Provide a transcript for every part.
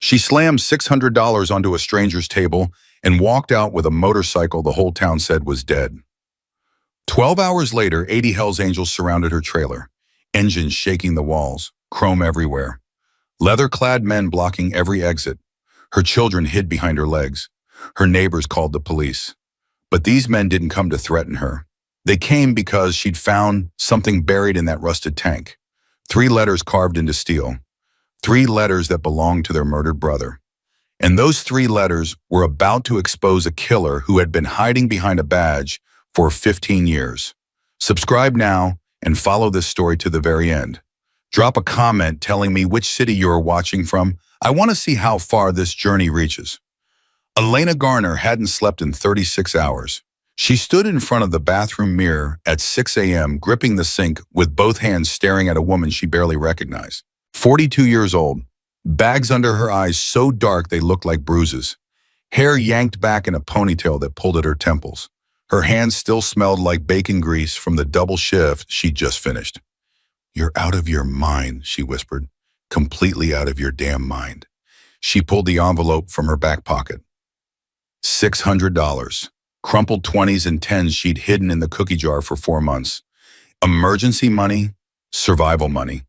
She slammed $600 onto a stranger's table and walked out with a motorcycle the whole town said was dead. 12 hours later, 80 Hells Angels surrounded her trailer, engines shaking the walls, chrome everywhere. Leather-clad men blocking every exit. Her children hid behind her legs. Her neighbors called the police. But these men didn't come to threaten her. They came because she'd found something buried in that rusted tank. 3 letters carved into steel. 3 letters that belonged to their murdered brother. And those 3 letters were about to expose a killer who had been hiding behind a badge for 15 years. Subscribe now and follow this story to the very end. Drop a comment telling me which city you are watching from. I want to see how far this journey reaches. Elena Garner hadn't slept in 36 hours. She stood in front of the bathroom mirror at 6 a.m., gripping the sink with both hands staring at a woman she barely recognized. 42 years old, bags under her eyes so dark they looked like bruises. Hair yanked back in a ponytail that pulled at her temples. Her hands still smelled like bacon grease from the double shift she'd just finished. "You're out of your mind," she whispered. "Completely out of your damn mind." She pulled the envelope from her back pocket. $600. Crumpled 20s and 10s she'd hidden in the cookie jar for 4 months. Emergency money, survival money.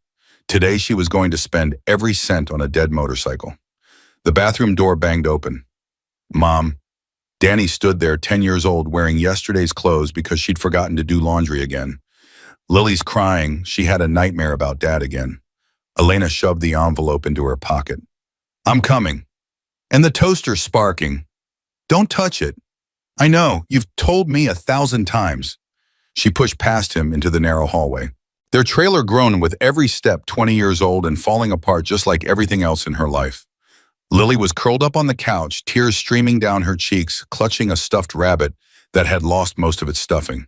Today she was going to spend every cent on a dead motorcycle. The bathroom door banged open. "Mom." Danny stood there, 10 years old, wearing yesterday's clothes because she'd forgotten to do laundry again. Lily's crying. She had a nightmare about Dad again. Elena shoved the envelope into her pocket. "I'm coming." "And the toaster's sparking." "Don't touch it." "I know, you've told me 1,000 times." She pushed past him into the narrow hallway. Their trailer groaned with every step, 20 years old and falling apart just like everything else in her life. Lily was curled up on the couch, tears streaming down her cheeks, clutching a stuffed rabbit that had lost most of its stuffing.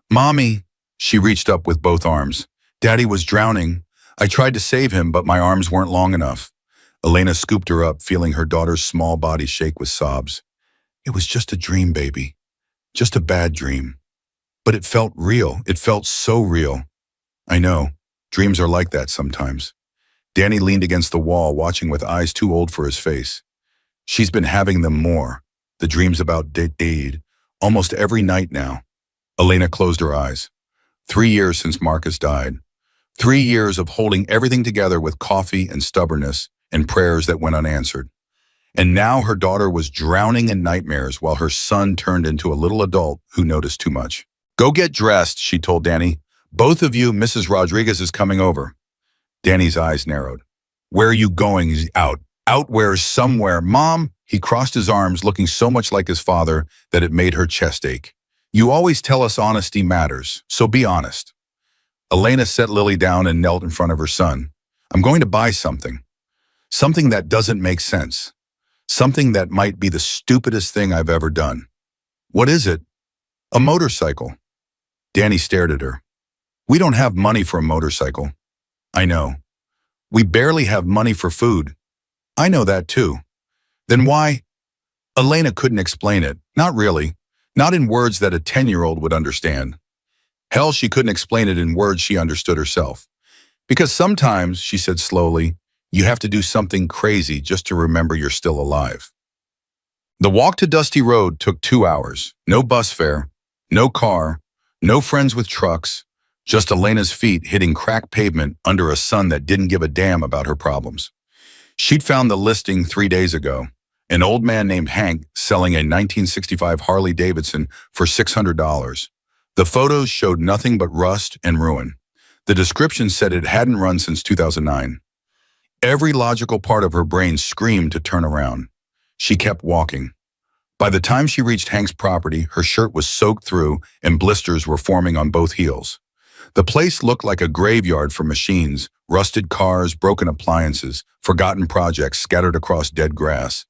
"Mommy." She reached up with both arms. "Daddy was drowning. I tried to save him, but my arms weren't long enough." Elena scooped her up, feeling her daughter's small body shake with sobs. "It was just a dream, baby. Just a bad dream. But it felt real. It felt so real." "I know. Dreams are like that sometimes." Danny leaned against the wall, watching with eyes too old for his face. "She's been having them more. The dreams about Dade. Almost every night now." Elena closed her eyes. 3 years since Marcus died. 3 years of holding everything together with coffee and stubbornness and prayers that went unanswered. And now her daughter was drowning in nightmares while her son turned into a little adult who noticed too much. "Go get dressed," she told Danny. "Both of you, Mrs. Rodriguez is coming over." Danny's eyes narrowed. "Where are you going?" "Out." "Out where? Somewhere." "Mom." He crossed his arms, looking so much like his father that it made her chest ache. "You always tell us honesty matters, so be honest." Elena set Lily down and knelt in front of her son. "I'm going to buy something. Something that doesn't make sense. Something that might be the stupidest thing I've ever done." "What is it?" "A motorcycle." Danny stared at her. "We don't have money for a motorcycle." "I know." "We barely have money for food." "I know that too." "Then why?" Elena couldn't explain it. Not really. Not in words that a 10-year-old would understand. Hell, she couldn't explain it in words she understood herself. "Because sometimes," she said slowly, "you have to do something crazy just to remember you're still alive." The walk to Dusty Road took 2 hours. No bus fare, no car, no friends with trucks, just Elena's feet hitting cracked pavement under a sun that didn't give a damn about her problems. She'd found the listing 3 days ago. An old man named Hank selling a 1965 Harley Davidson for $600. The photos showed nothing but rust and ruin. The description said it hadn't run since 2009. Every logical part of her brain screamed to turn around. She kept walking. By the time she reached Hank's property, her shirt was soaked through and blisters were forming on both heels. The place looked like a graveyard for machines, rusted cars, broken appliances, forgotten projects scattered across dead grass.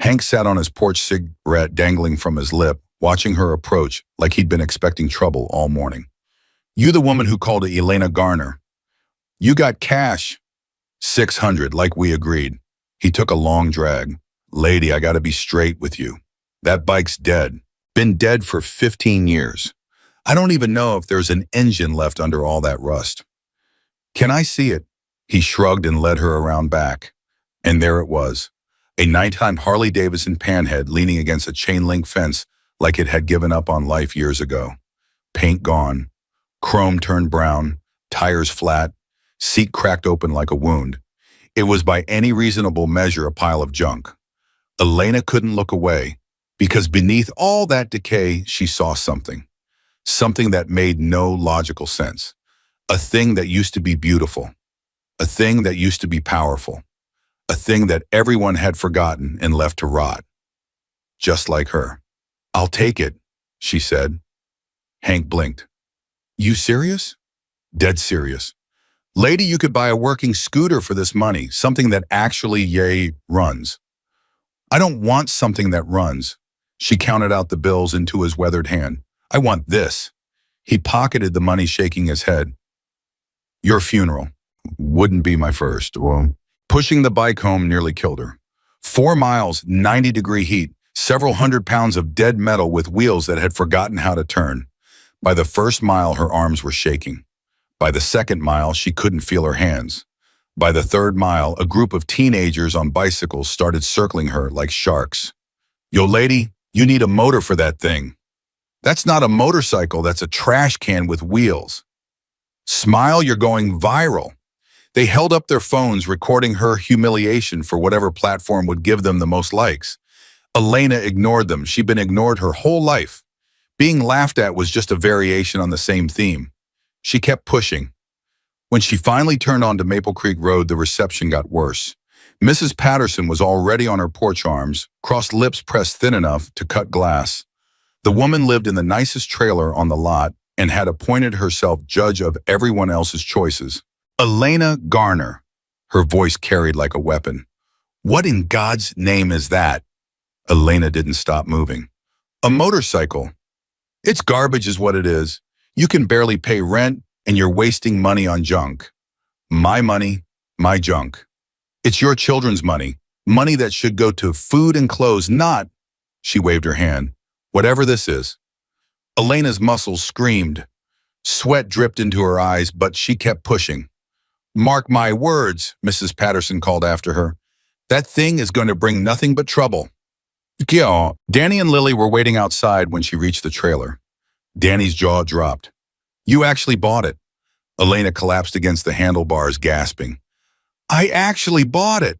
Hank sat on his porch, cigarette dangling from his lip, watching her approach like he'd been expecting trouble all morning. "You the woman who called Elena Garner. You got cash." $600, like we agreed. He took a long drag. "Lady, I gotta be straight with you. That bike's dead. Been dead for 15 years. I don't even know if there's an engine left under all that rust." "Can I see it?" He shrugged and led her around back. And there it was. A nighttime Harley-Davidson panhead leaning against a chain-link fence like it had given up on life years ago. Paint gone, chrome turned brown, tires flat, seat cracked open like a wound. It was by any reasonable measure a pile of junk. Elena couldn't look away, because beneath all that decay she saw something. Something that made no logical sense. A thing that used to be beautiful. A thing that used to be powerful. A thing that everyone had forgotten and left to rot. Just like her. "I'll take it," she said. Hank blinked. "You serious?" "Dead serious. Lady, you could buy a working scooter for this money, something that actually, runs." "I don't want something that runs." She counted out the bills into his weathered hand. "I want this." He pocketed the money, shaking his head. "Your funeral. Wouldn't be my first." Well, pushing the bike home nearly killed her. 4 miles, 90-degree heat, several hundred pounds of dead metal with wheels that had forgotten how to turn. By the first mile, her arms were shaking. By the second mile, she couldn't feel her hands. By the third mile, a group of teenagers on bicycles started circling her like sharks. "Yo, lady, you need a motor for that thing." "That's not a motorcycle, that's a trash can with wheels." "Smile, you're going viral." They held up their phones, recording her humiliation for whatever platform would give them the most likes. Elena ignored them. She'd been ignored her whole life. Being laughed at was just a variation on the same theme. She kept pushing. When she finally turned onto Maple Creek Road, the reception got worse. Mrs. Patterson was already on her porch arms, crossed lips pressed thin enough to cut glass. The woman lived in the nicest trailer on the lot and had appointed herself judge of everyone else's choices. "Elena Garner." Her voice carried like a weapon. "What in God's name is that?" Elena didn't stop moving. "A motorcycle. It's garbage is what it is. You can barely pay rent and you're wasting money on junk." "My money, my junk. It's your children's money. Money that should go to food and clothes, not..." She waved her hand. "Whatever this is." Elena's muscles screamed. Sweat dripped into her eyes, but she kept pushing. "Mark my words," Mrs. Patterson called after her. "That thing is going to bring nothing but trouble." Danny and Lily were waiting outside when she reached the trailer. Danny's jaw dropped. "You actually bought it." Elena collapsed against the handlebars, gasping. "I actually bought it."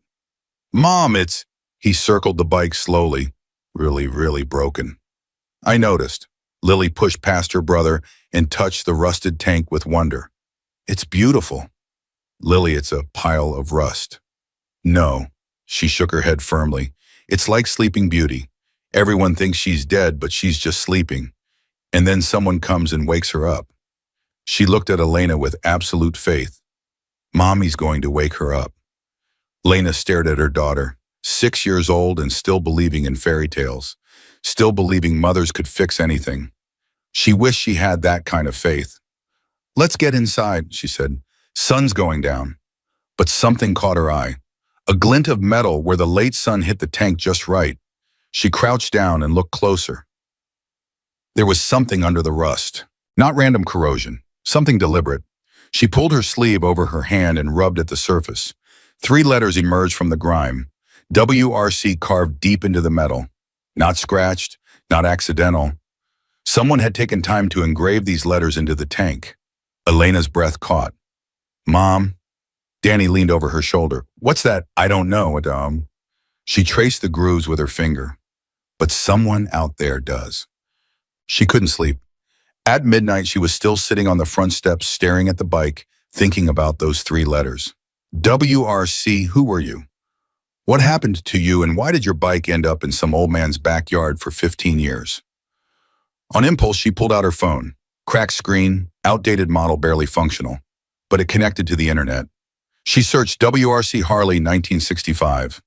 "Mom, it's..." He circled the bike slowly. "Really, really broken." "I noticed." Lily pushed past her brother and touched the rusted tank with wonder. "It's beautiful." "Lily, it's a pile of rust." "No." She shook her head firmly. "It's like Sleeping Beauty. Everyone thinks she's dead, but she's just sleeping. And then someone comes and wakes her up." She looked at Elena with absolute faith. "Mommy's going to wake her up." Elena stared at her daughter, 6 years old and still believing in fairy tales, still believing mothers could fix anything. She wished she had that kind of faith. "Let's get inside," she said. "Sun's going down." But something caught her eye. A glint of metal where the late sun hit the tank just right. She crouched down and looked closer. There was something under the rust. Not random corrosion. Something deliberate. She pulled her sleeve over her hand and rubbed at the surface. 3 letters emerged from the grime. WRC carved deep into the metal. Not scratched, not accidental. Someone had taken time to engrave these letters into the tank. Elena's breath caught. "Mom?" Danny leaned over her shoulder. "What's that?" "I don't know, Adam." She traced the grooves with her finger. "But someone out there does." She couldn't sleep. At midnight, she was still sitting on the front steps, staring at the bike, thinking about those 3 letters. WRC, who were you? What happened to you, and why did your bike end up in some old man's backyard for 15 years? On impulse, she pulled out her phone. Cracked screen, outdated model, barely functional. But it connected to the internet. She searched WRC Harley 1965.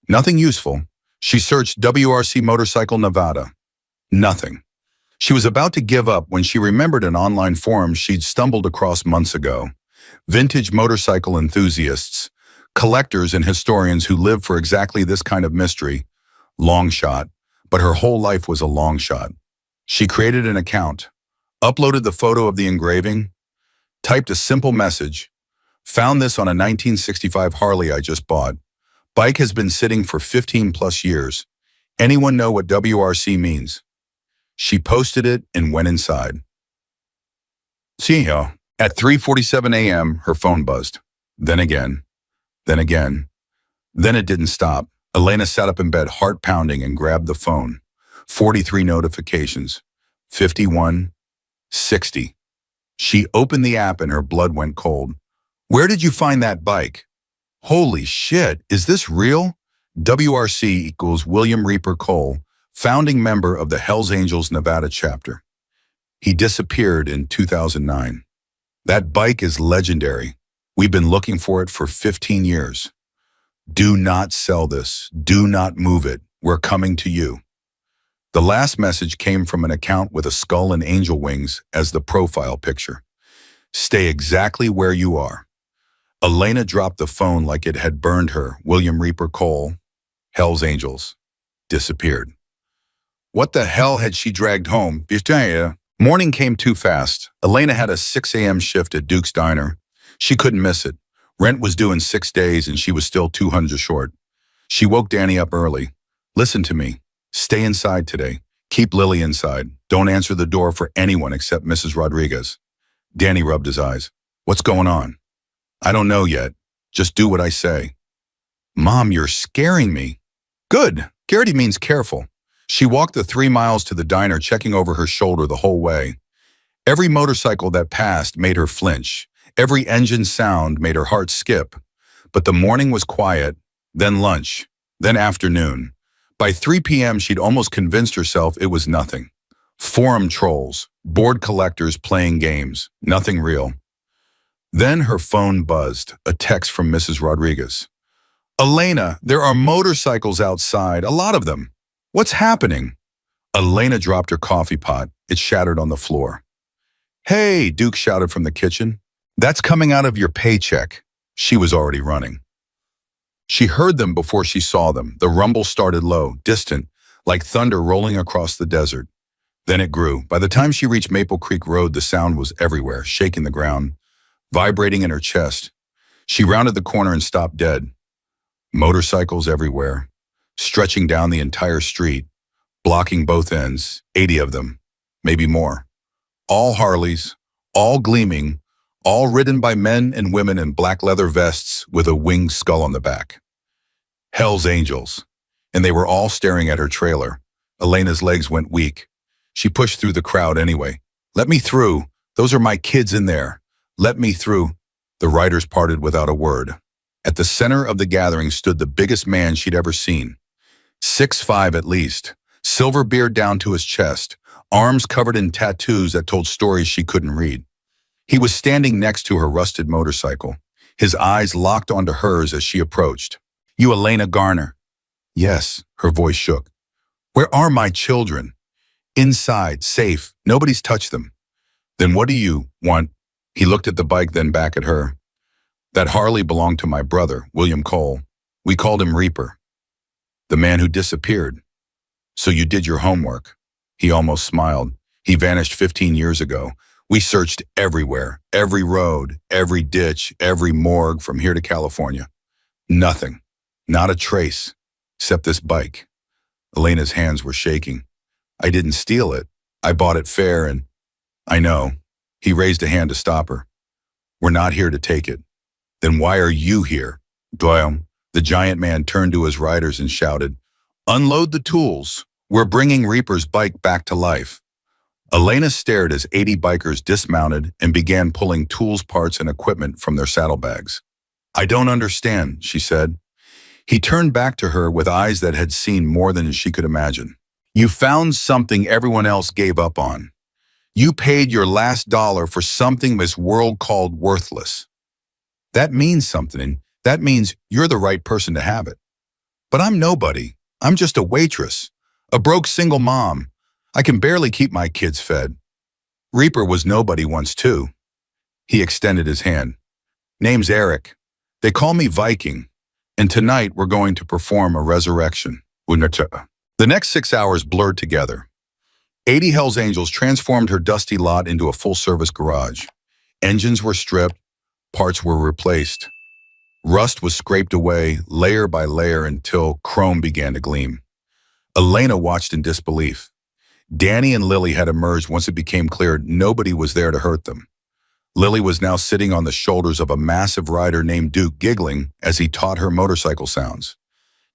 Nothing useful. She searched WRC Motorcycle Nevada. Nothing. She was about to give up when she remembered an online forum she'd stumbled across months ago. Vintage motorcycle enthusiasts, collectors and historians who live for exactly this kind of mystery. Long shot, but her whole life was a long shot. She created an account, uploaded the photo of the engraving, typed a simple message. "Found this on a 1965 Harley I just bought. Bike has been sitting for 15 plus years. Anyone know what WRC means? She posted it and went inside. See ya. At 3:47 a.m., her phone buzzed. Then again. Then again. Then it didn't stop. Elena sat up in bed, heart pounding, and grabbed the phone. 43 notifications. 51. 60. She opened the app and her blood went cold. Where did you find that bike? Holy shit, is this real? WRC equals William Reaper Cole, founding member of the Hells Angels Nevada chapter. He disappeared in 2009. That bike is legendary. We've been looking for it for 15 years. Do not sell this. Do not move it. We're coming to you. The last message came from an account with a skull and angel wings as the profile picture. Stay exactly where you are. Elena dropped the phone like it had burned her. William Reaper Cole, Hells Angels, disappeared. What the hell had she dragged home? Morning came too fast. Elena had a 6 a.m. shift at Duke's Diner. She couldn't miss it. Rent was due in 6 days and she was still 200 short. She woke Danny up early. Listen to me. Stay inside today. Keep Lily inside. Don't answer the door for anyone except Mrs. Rodriguez. Danny rubbed his eyes. What's going on? I don't know yet. Just do what I say. Mom, you're scaring me. Good. Garrity means careful. She walked the 3 miles to the diner, checking over her shoulder the whole way. Every motorcycle that passed made her flinch. Every engine sound made her heart skip. But the morning was quiet, then lunch, then afternoon. By 3 p.m., she'd almost convinced herself it was nothing. Forum trolls, bored collectors playing games, nothing real. Then her phone buzzed, a text from Mrs. Rodriguez. Elena, there are motorcycles outside, a lot of them. What's happening? Elena dropped her coffee pot. It shattered on the floor. Hey, Duke shouted from the kitchen. That's coming out of your paycheck. She was already running. She heard them before she saw them. The rumble started low, distant, like thunder rolling across the desert. Then it grew. By the time she reached Maple Creek Road, the sound was everywhere, shaking the ground, vibrating in her chest. She rounded the corner and stopped dead. Motorcycles everywhere, stretching down the entire street, blocking both ends, 80 of them, maybe more. All Harleys, all gleaming, all ridden by men and women in black leather vests with a winged skull on the back. Hells Angels. And they were all staring at her trailer. Elena's legs went weak. She pushed through the crowd anyway. Let me through. Those are my kids in there. Let me through. The riders parted without a word. At the center of the gathering stood the biggest man she'd ever seen. 6'5" at least, silver beard down to his chest, arms covered in tattoos that told stories she couldn't read. He was standing next to her rusted motorcycle, his eyes locked onto hers as she approached. You Elena Garner? Yes, her voice shook. Where are my children? Inside, safe, nobody's touched them. Then what do you want? He looked at the bike, then back at her. That Harley belonged to my brother, William Cole. We called him Reaper. The man who disappeared. So you did your homework. He almost smiled. He vanished 15 years ago. We searched everywhere, every road, every ditch, every morgue from here to California. Nothing. Not a trace, except this bike. Elena's hands were shaking. I didn't steal it. I bought it fair and... I know. He raised a hand to stop her. We're not here to take it. Then why are you here? Doyle, the giant man turned to his riders and shouted, Unload the tools. We're bringing Reaper's bike back to life. Elena stared as 80 bikers dismounted and began pulling tools, parts, and equipment from their saddlebags. I don't understand, she said. He turned back to her with eyes that had seen more than she could imagine. You found something everyone else gave up on. You paid your last dollar for something this world called worthless. That means something. That means you're the right person to have it. But I'm nobody. I'm just a waitress, a broke single mom. I can barely keep my kids fed. Reaper was nobody once too. He extended his hand. Name's Eric. They call me Viking. And tonight we're going to perform a resurrection. The next 6 hours blurred together. 80 Hells Angels transformed her dusty lot into a full-service garage. Engines were stripped, parts were replaced. Rust was scraped away layer by layer until chrome began to gleam. Elena watched in disbelief. Danny and Lily had emerged once it became clear nobody was there to hurt them. Lily was now sitting on the shoulders of a massive rider named Duke, giggling as he taught her motorcycle sounds.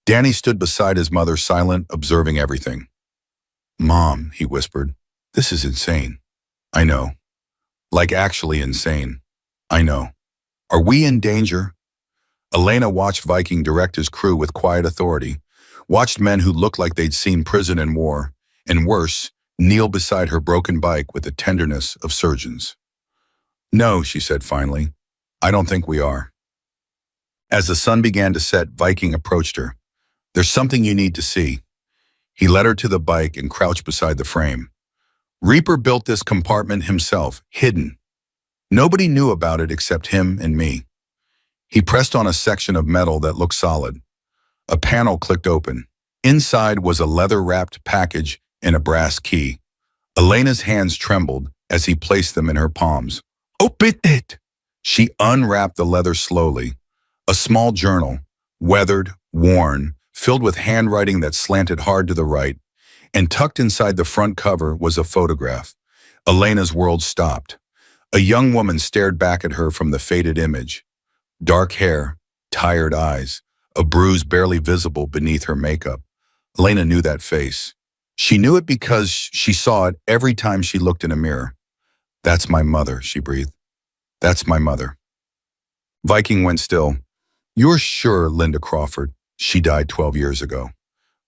Danny stood beside his mother, silent, observing everything. "Mom," he whispered, "this is insane." "I know. Like actually insane. I know. Are we in danger?" Elena watched Viking direct his crew with quiet authority, watched men who looked like they'd seen prison and war, and worse, kneel beside her broken bike with the tenderness of surgeons. "No," she said finally. "I don't think we are." As the sun began to set, Viking approached her. "There's something you need to see." He led her to the bike and crouched beside the frame. "Reaper built this compartment himself, hidden. Nobody knew about it except him and me." He pressed on a section of metal that looked solid. A panel clicked open. Inside was a leather-wrapped package and a brass key. Elena's hands trembled as he placed them in her palms. "Open it!" She unwrapped the leather slowly. A small journal, weathered, worn, filled with handwriting that slanted hard to the right, and tucked inside the front cover was a photograph. Elena's world stopped. A young woman stared back at her from the faded image. Dark hair, tired eyes, a bruise barely visible beneath her makeup. Elena knew that face. She knew it because she saw it every time she looked in a mirror. "That's my mother," she breathed. "That's my mother." Viking went still. "You're sure, Linda Crawford? She died 12 years ago."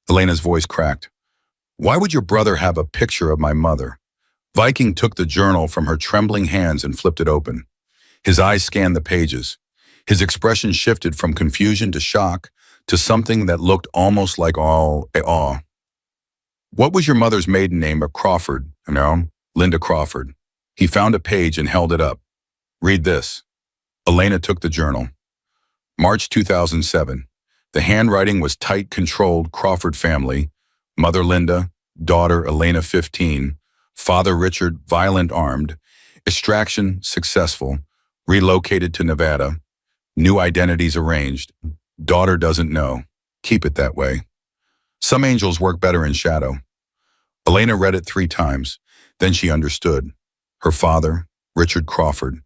Elena's voice cracked. "Why would your brother have a picture of my mother?" Viking took the journal from her trembling hands and flipped it open. His eyes scanned the pages. His expression shifted from confusion to shock to something that looked almost like awe. "What was your mother's maiden name of Crawford?" "No, Linda Crawford." He found a page and held it up. "Read this." Elena took the journal. March 2007. The handwriting was tight, controlled. Crawford family. Mother Linda, daughter Elena 15, father Richard violent armed, extraction successful, relocated to Nevada, new identities arranged, daughter doesn't know, keep it that way. Some angels work better in shadow. Elena read it 3 times, then she understood. Her father, Richard Crawford,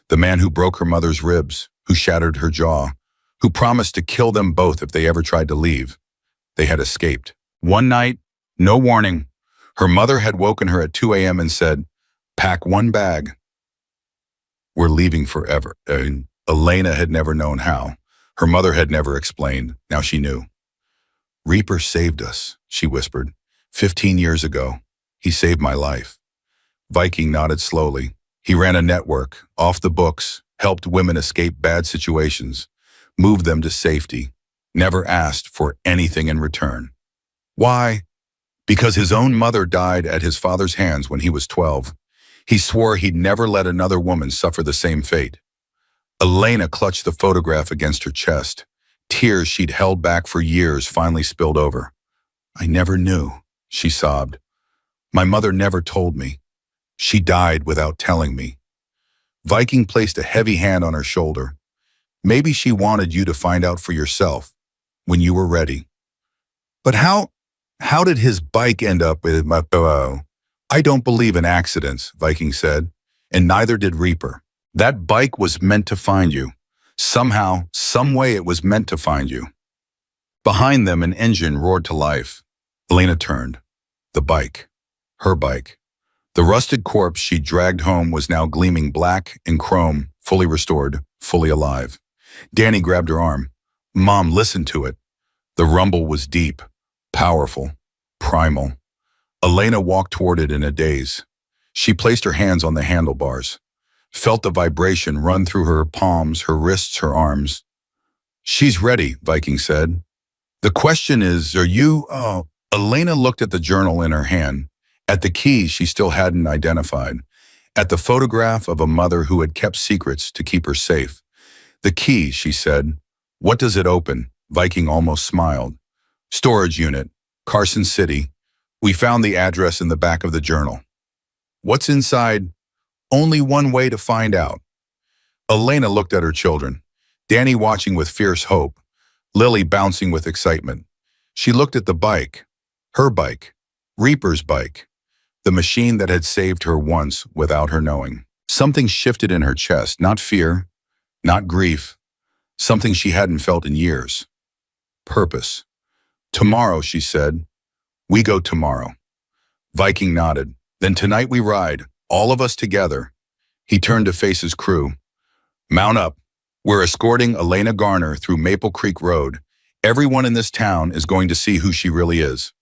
the man who broke her mother's ribs, who shattered her jaw, who promised to kill them both if they ever tried to leave. They had escaped. One night, no warning, her mother had woken her at 2 a.m. and said, "Pack one bag. We're leaving forever." Elena had never known how. Her mother had never explained. Now she knew. "Reaper saved us," she whispered. 15 years ago, he saved my life." Viking nodded slowly. He ran a network, off the books, helped women escape bad situations, moved them to safety, never asked for anything in return. Why? Because his own mother died at his father's hands when he was 12. He swore he'd never let another woman suffer the same fate. Elena clutched the photograph against her chest. Tears she'd held back for years finally spilled over. "I never knew," she sobbed. "My mother never told me. She died without telling me." Viking placed a heavy hand on her shoulder. "Maybe she wanted you to find out for yourself, when you were ready." "But how did his bike end up with my pillow?" "I don't believe in accidents," Viking said, "and neither did Reaper. That bike was meant to find you. Somehow, some way it was meant to find you." Behind them, an engine roared to life. Elena turned. The bike. Her bike. The rusted corpse she dragged home was now gleaming black and chrome, fully restored, fully alive. Danny grabbed her arm. "Mom, listen to it." The rumble was deep, powerful, primal. Elena walked toward it in a daze. She placed her hands on the handlebars, felt the vibration run through her palms, her wrists, her arms. "She's ready," Viking said. "The question is, are you—" Elena looked at the journal in her hand, at the key she still hadn't identified, at the photograph of a mother who had kept secrets to keep her safe. "The key," she said. "What does it open?" Viking almost smiled. "Storage unit, Carson City. We found the address in the back of the journal." "What's inside?" "Only one way to find out." Elena looked at her children. Danny watching with fierce hope, Lily bouncing with excitement. She looked at the bike, her bike, Reaper's bike, the machine that had saved her once without her knowing. Something shifted in her chest, not fear, not grief, something she hadn't felt in years. Purpose. Tomorrow, she said. We go tomorrow. Viking nodded. Then tonight we ride, all of us together. He turned to face his crew. Mount up. We're escorting Elena Garner through Maple Creek Road. Everyone in this town is going to see who she really is.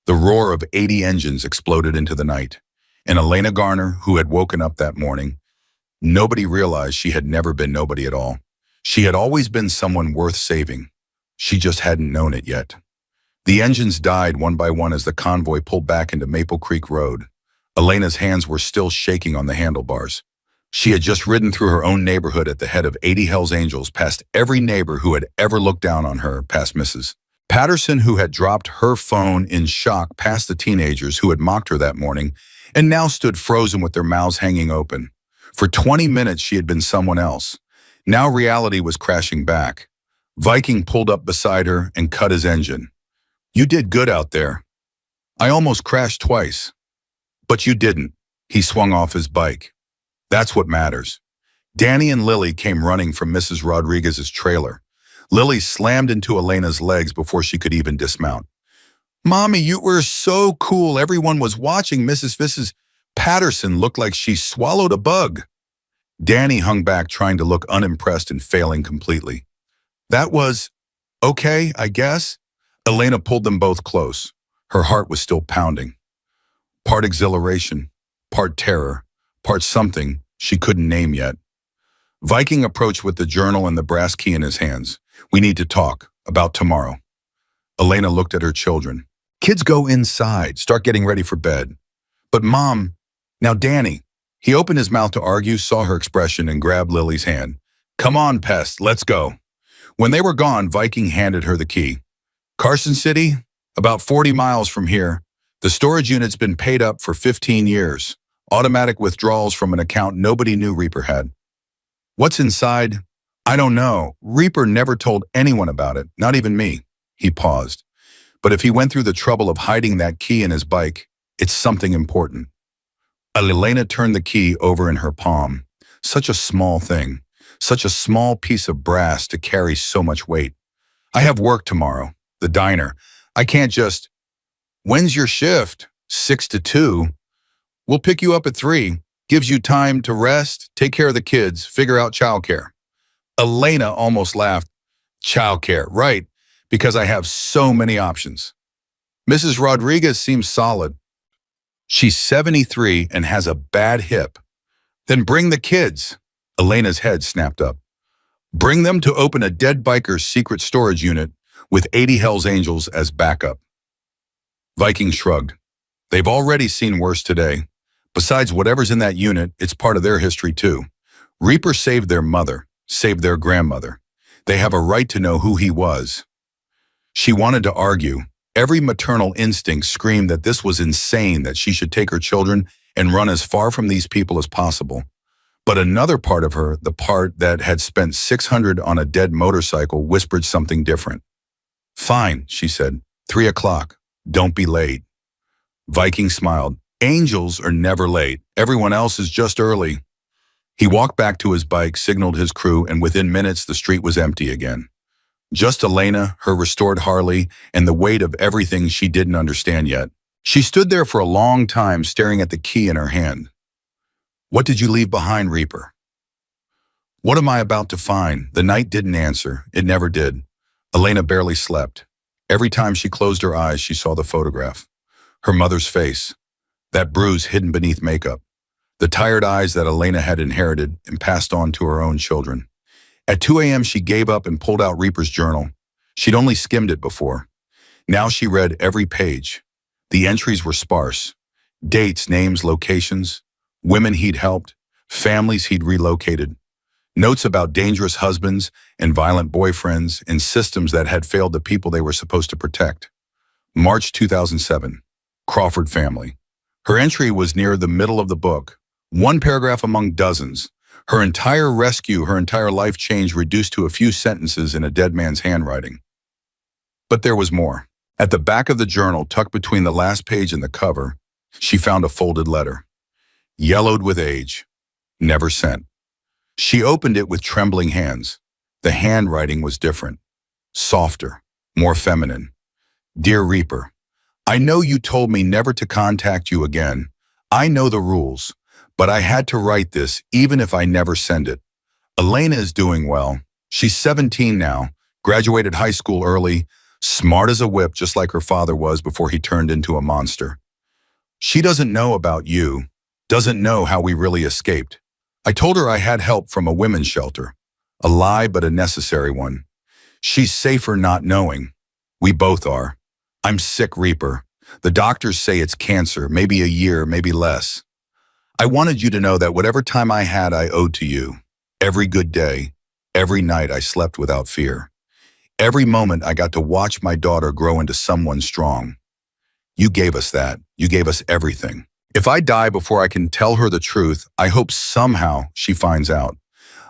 The roar of 80 engines exploded into the night. And Elena Garner, who had woken up that morning, nobody realized she had never been nobody at all. She had always been someone worth saving. She just hadn't known it yet. The engines died one by one as the convoy pulled back into Maple Creek Road. Elena's hands were still shaking on the handlebars. She had just ridden through her own neighborhood at the head of 80 Hells Angels, past every neighbor who had ever looked down on her, past Mrs. Patterson, who had dropped her phone in shock, past the teenagers who had mocked her that morning, and now stood frozen with their mouths hanging open. For 20 minutes she had been someone else. Now reality was crashing back. Viking pulled up beside her and cut his engine. You did good out there. I almost crashed twice. But you didn't. He swung off his bike. That's what matters. Danny and Lily came running from Mrs. Rodriguez's trailer. Lily slammed into Elena's legs before she could even dismount. Mommy, you were so cool. Everyone was watching. Mrs. Patterson looked like she swallowed a bug. Danny hung back, trying to look unimpressed and failing completely. That was okay, I guess. Elena pulled them both close. Her heart was still pounding. Part exhilaration, part terror, part something she couldn't name yet. Viking approached with the journal and the brass key in his hands. We need to talk about tomorrow. Elena looked at her children. Kids go inside, start getting ready for bed. But Mom, now Danny. He opened his mouth to argue, saw her expression, and grabbed Lily's hand. Come on, Pest, let's go. When they were gone, Viking handed her the key. Carson City, about 40 miles from here. The storage unit's been paid up for 15 years. Automatic withdrawals from an account nobody knew Reaper had. What's inside? I don't know. Reaper never told anyone about it, not even me. He paused. But if he went through the trouble of hiding that key in his bike, it's something important. Elena turned the key over in her palm. Such a small thing. Such a small piece of brass to carry so much weight. I have work tomorrow. The diner. I can't just... When's your shift? 6 to 2. We'll pick you up at 3. Gives you time to rest, take care of the kids, figure out childcare. Elena almost laughed. Childcare, right, because I have so many options. Mrs. Rodriguez seems solid. She's 73 and has a bad hip. Then bring the kids. Elena's head snapped up. Bring them to open a dead biker's secret storage unit with 80 Hells Angels as backup. Viking shrugged. They've already seen worse today. Besides whatever's in that unit, it's part of their history too. Reaper saved their mother, saved their grandmother. They have a right to know who he was. She wanted to argue. Every maternal instinct screamed that this was insane, that she should take her children and run as far from these people as possible. But another part of her, the part that had spent $600 on a dead motorcycle, whispered something different. Fine, she said. 3 o'clock. Don't be late. Viking smiled. Angels are never late. Everyone else is just early. He walked back to his bike, signaled his crew, and within minutes the street was empty again. Just Elena, her restored Harley, and the weight of everything she didn't understand yet. She stood there for a long time, staring at the key in her hand. What did you leave behind, Reaper? What am I about to find? The night didn't answer. It never did. Elena barely slept. Every time she closed her eyes, she saw the photograph. Her mother's face. That bruise hidden beneath makeup. The tired eyes that Elena had inherited and passed on to her own children. At 2 a.m. she gave up and pulled out Reaper's journal. She'd only skimmed it before. Now she read every page. The entries were sparse. Dates, names, locations, women he'd helped, families he'd relocated. Notes about dangerous husbands and violent boyfriends and systems that had failed the people they were supposed to protect. March 2007. Crawford family. Her entry was near the middle of the book, one paragraph among dozens. Her entire rescue, her entire life change reduced to a few sentences in a dead man's handwriting. But there was more. At the back of the journal, tucked between the last page and the cover, she found a folded letter. Yellowed with age. Never sent. She opened it with trembling hands. The handwriting was different. Softer. More feminine. Dear Reaper, I know you told me never to contact you again. I know the rules. But I had to write this even if I never send it. Elena is doing well. She's 17 now, graduated high school early, smart as a whip just like her father was before he turned into a monster. She doesn't know about you, doesn't know how we really escaped. I told her I had help from a women's shelter. A lie, but a necessary one. She's safer not knowing. We both are. I'm sick, Reaper. The doctors say it's cancer, maybe a year, maybe less. I wanted you to know that whatever time I had, I owed to you. Every good day, every night I slept without fear. Every moment I got to watch my daughter grow into someone strong. You gave us that. You gave us everything. If I die before I can tell her the truth, I hope somehow she finds out.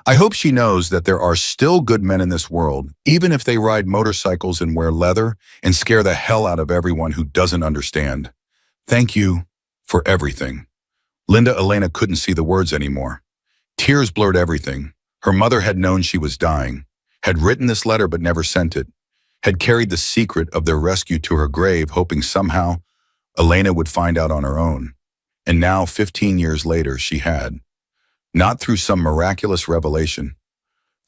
I hope she knows that there are still good men in this world, even if they ride motorcycles and wear leather and scare the hell out of everyone who doesn't understand. Thank you for everything. Linda Elena couldn't see the words anymore. Tears blurred everything. Her mother had known she was dying, had written this letter but never sent it, had carried the secret of their rescue to her grave, hoping somehow Elena would find out on her own. And now, 15 years later, she had. Not through some miraculous revelation.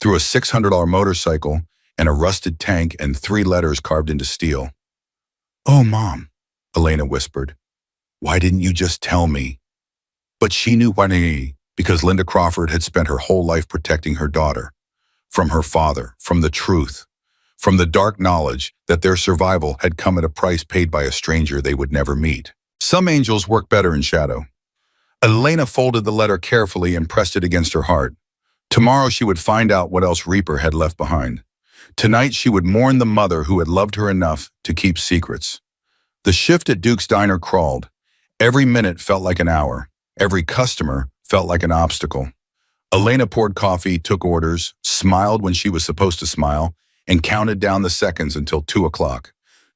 Through a $600 motorcycle and a rusted tank and 3 letters carved into steel. Oh, Mom, Elena whispered. Why didn't you just tell me? But she knew why, because Linda Crawford had spent her whole life protecting her daughter. From her father, from the truth, from the dark knowledge that their survival had come at a price paid by a stranger they would never meet. Some angels work better in shadow. Elena folded the letter carefully and pressed it against her heart. Tomorrow she would find out what else Reaper had left behind. Tonight she would mourn the mother who had loved her enough to keep secrets. The shift at Duke's Diner crawled. Every minute felt like an hour. Every customer felt like an obstacle. Elena poured coffee, took orders, smiled when she was supposed to smile, and counted down the seconds until 2 o'clock.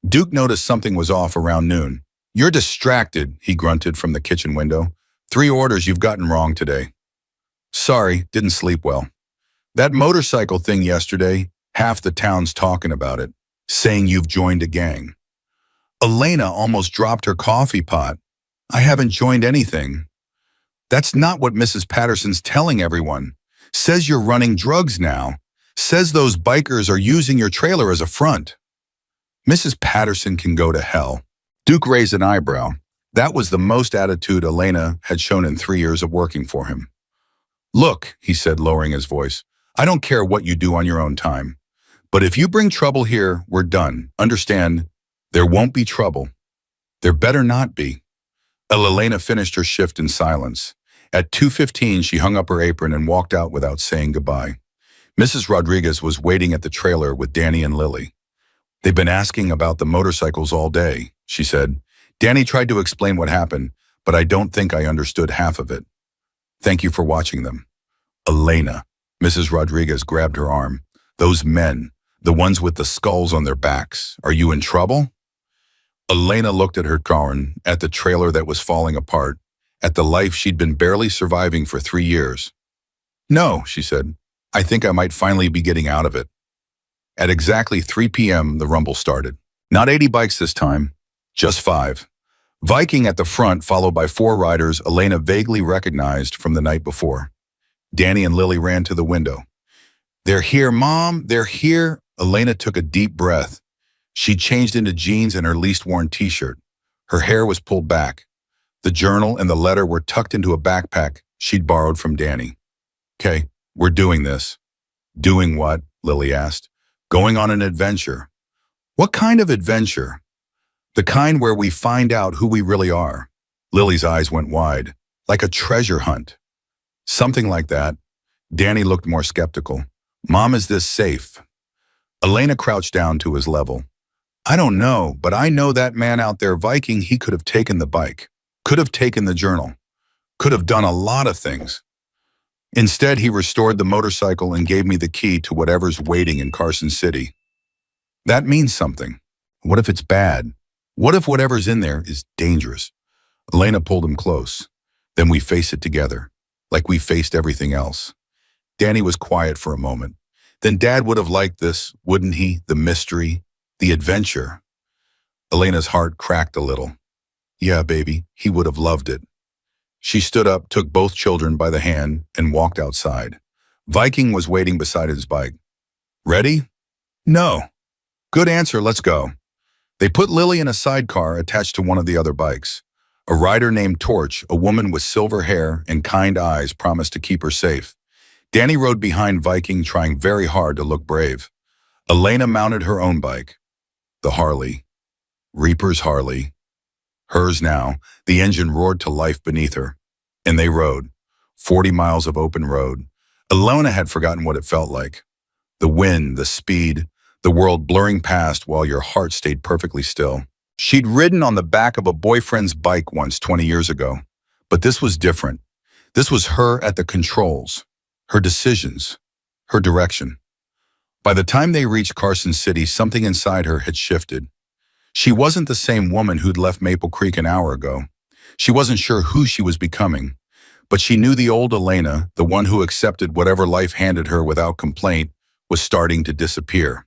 Duke noticed something was off around noon. You're distracted, he grunted from the kitchen window. 3 orders you've gotten wrong today. Sorry, didn't sleep well. That motorcycle thing yesterday, half the town's talking about it, saying you've joined a gang. Elena almost dropped her coffee pot. I haven't joined anything. That's not what Mrs. Patterson's telling everyone. Says you're running drugs now. Says those bikers are using your trailer as a front. Mrs. Patterson can go to hell. Duke raised an eyebrow. That was the most attitude Elena had shown in 3 years of working for him. Look, he said, lowering his voice, I don't care what you do on your own time. But if you bring trouble here, we're done. Understand, there won't be trouble. There better not be. Elena finished her shift in silence. At 2:15, she hung up her apron and walked out without saying goodbye. Mrs. Rodriguez was waiting at the trailer with Danny and Lily. They've been asking about the motorcycles all day, she said. Danny tried to explain what happened, but I don't think I understood half of it. Thank you for watching them. Elena, Mrs. Rodriguez grabbed her arm. Those men, the ones with the skulls on their backs, are you in trouble? Elena looked at her car, at the trailer that was falling apart, at the life she'd been barely surviving for 3 years. No, she said. I think I might finally be getting out of it. At exactly 3 p.m., the rumble started. Not 80 bikes this time, just 5. Viking at the front, followed by 4 riders Elena vaguely recognized from the night before. Danny and Lily ran to the window. They're here, Mom, they're here. Elena took a deep breath. She changed into jeans and her least worn t-shirt. Her hair was pulled back. The journal and the letter were tucked into a backpack she'd borrowed from Danny. Okay, we're doing this. Doing what? Lily asked. Going on an adventure. What kind of adventure? The kind where we find out who we really are. Lily's eyes went wide, like a treasure hunt. Something like that. Danny looked more skeptical. Mom, is this safe? Elena crouched down to his level. I don't know, but I know that man out there, Viking, he could have taken the bike, could have taken the journal, could have done a lot of things. Instead, he restored the motorcycle and gave me the key to whatever's waiting in Carson City. That means something. What if it's bad? What if whatever's in there is dangerous? Elena pulled him close. Then we face it together, like we faced everything else. Danny was quiet for a moment. Then Dad would have liked this, wouldn't he? The mystery, the adventure. Elena's heart cracked a little. Yeah, baby, he would have loved it. She stood up, took both children by the hand, and walked outside. Viking was waiting beside his bike. Ready? No. Good answer, let's go. They put Lily in a sidecar attached to one of the other bikes. A rider named Torch, a woman with silver hair and kind eyes, promised to keep her safe. Danny rode behind Viking, trying very hard to look brave. Elena mounted her own bike. The Harley. Reaper's Harley. Hers now. The engine roared to life beneath her. And they rode. 40 miles of open road. Elena had forgotten what it felt like. The wind, the speed, the world blurring past while your heart stayed perfectly still. She'd ridden on the back of a boyfriend's bike once 20 years ago. But this was different. This was her at the controls. Her decisions. Her direction. By the time they reached Carson City, something inside her had shifted. She wasn't the same woman who'd left Maple Creek an hour ago. She wasn't sure who she was becoming. But she knew the old Elena, the one who accepted whatever life handed her without complaint, was starting to disappear.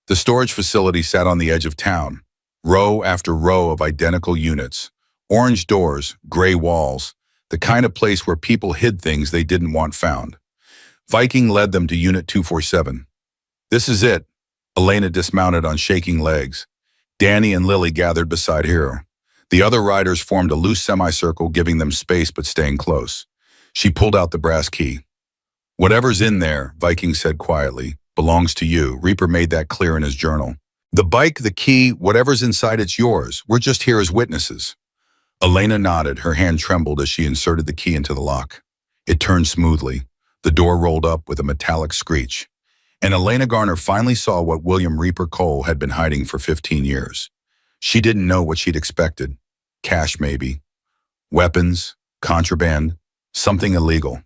The storage facility sat on the edge of town. Row after row of identical units. Orange doors, gray walls. The kind of place where people hid things they didn't want found. Viking led them to Unit 247. This is it. Elena dismounted on shaking legs. Danny and Lily gathered beside her. The other riders formed a loose semicircle, giving them space but staying close. She pulled out the brass key. Whatever's in there, Viking said quietly, belongs to you. Reaper made that clear in his journal. The bike, the key, whatever's inside, it's yours. We're just here as witnesses. Elena nodded. Her hand trembled as she inserted the key into the lock. It turned smoothly. The door rolled up with a metallic screech. And Elena Garner finally saw what William Reaper Cole had been hiding for 15 years. She didn't know what she'd expected. Cash, maybe. Weapons, contraband, something illegal.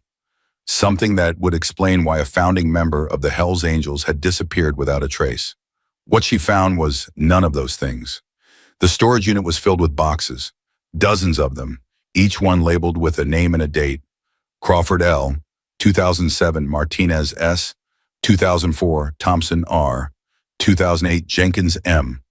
Something that would explain why a founding member of the Hells Angels had disappeared without a trace. What she found was none of those things. The storage unit was filled with boxes, dozens of them, each one labeled with a name and a date. Crawford L., 2007 Martinez S., 2004 Thompson R., 2008 Jenkins M.,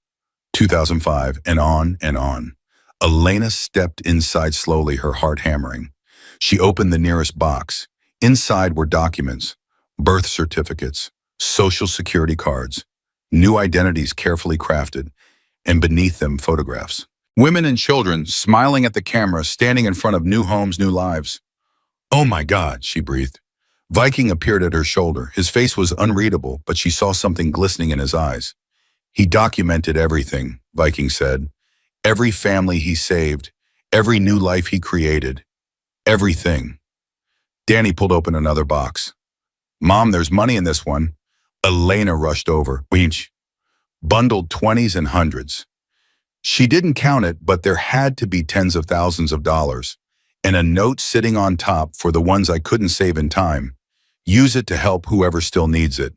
2005, and on and on. Elena stepped inside slowly, her heart hammering. She opened the nearest box. Inside were documents, birth certificates, social security cards, new identities carefully crafted, and beneath them photographs. Women and children smiling at the camera, standing in front of new homes, new lives. Oh my God, she breathed. Viking appeared at her shoulder. His face was unreadable, but she saw something glistening in his eyes. He documented everything, Viking said. Every family he saved, every new life he created, everything. Danny pulled open another box. Mom, there's money in this one. Elena rushed over. Winch. Bundled 20s and hundreds. She didn't count it, but there had to be tens of thousands of dollars. And a note sitting on top for the ones I couldn't save in time. Use it to help whoever still needs it.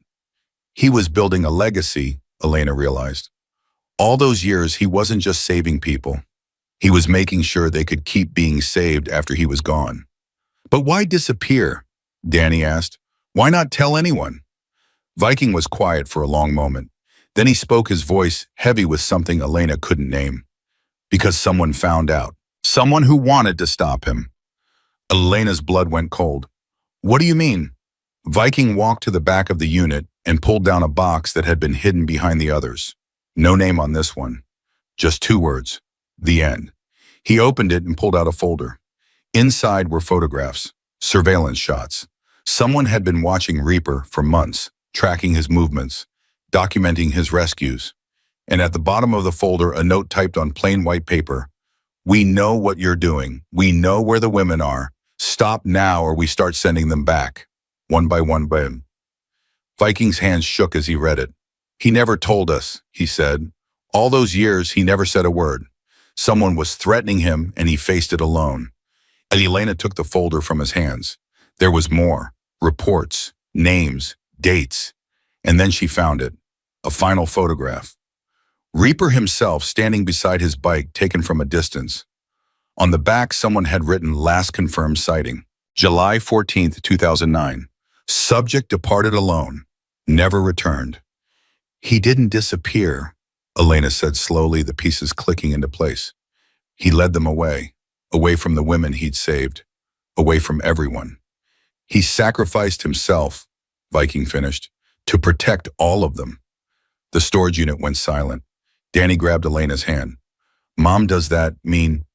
He was building a legacy, Elena realized. All those years, he wasn't just saving people. He was making sure they could keep being saved after he was gone. But why disappear? Danny asked. Why not tell anyone? Viking was quiet for a long moment. Then he spoke, his voice heavy with something Elena couldn't name. Because someone found out. Someone who wanted to stop him. Elena's blood went cold. What do you mean? Viking walked to the back of the unit and pulled down a box that had been hidden behind the others. No name on this one. Just 2 words. The end. He opened it and pulled out a folder. Inside were photographs, surveillance shots. Someone had been watching Reaper for months, tracking his movements, documenting his rescues. And at the bottom of the folder, a note typed on plain white paper. We know what you're doing. We know where the women are. Stop now or we start sending them back. One by one. Viking's hands shook as he read it. He never told us, he said. All those years, he never said a word. Someone was threatening him and he faced it alone. And Elena took the folder from his hands. There was more. Reports, names, dates. And then she found it. A final photograph. Reaper himself standing beside his bike taken from a distance. On the back, someone had written last confirmed sighting. July 14th, 2009. Subject departed alone. Never returned. He didn't disappear, Elena said slowly, the pieces clicking into place. He led them away from the women he'd saved, away from everyone. He sacrificed himself, Viking finished, to protect all of them. The storage unit went silent. Danny grabbed Elena's hand. Mom, does that mean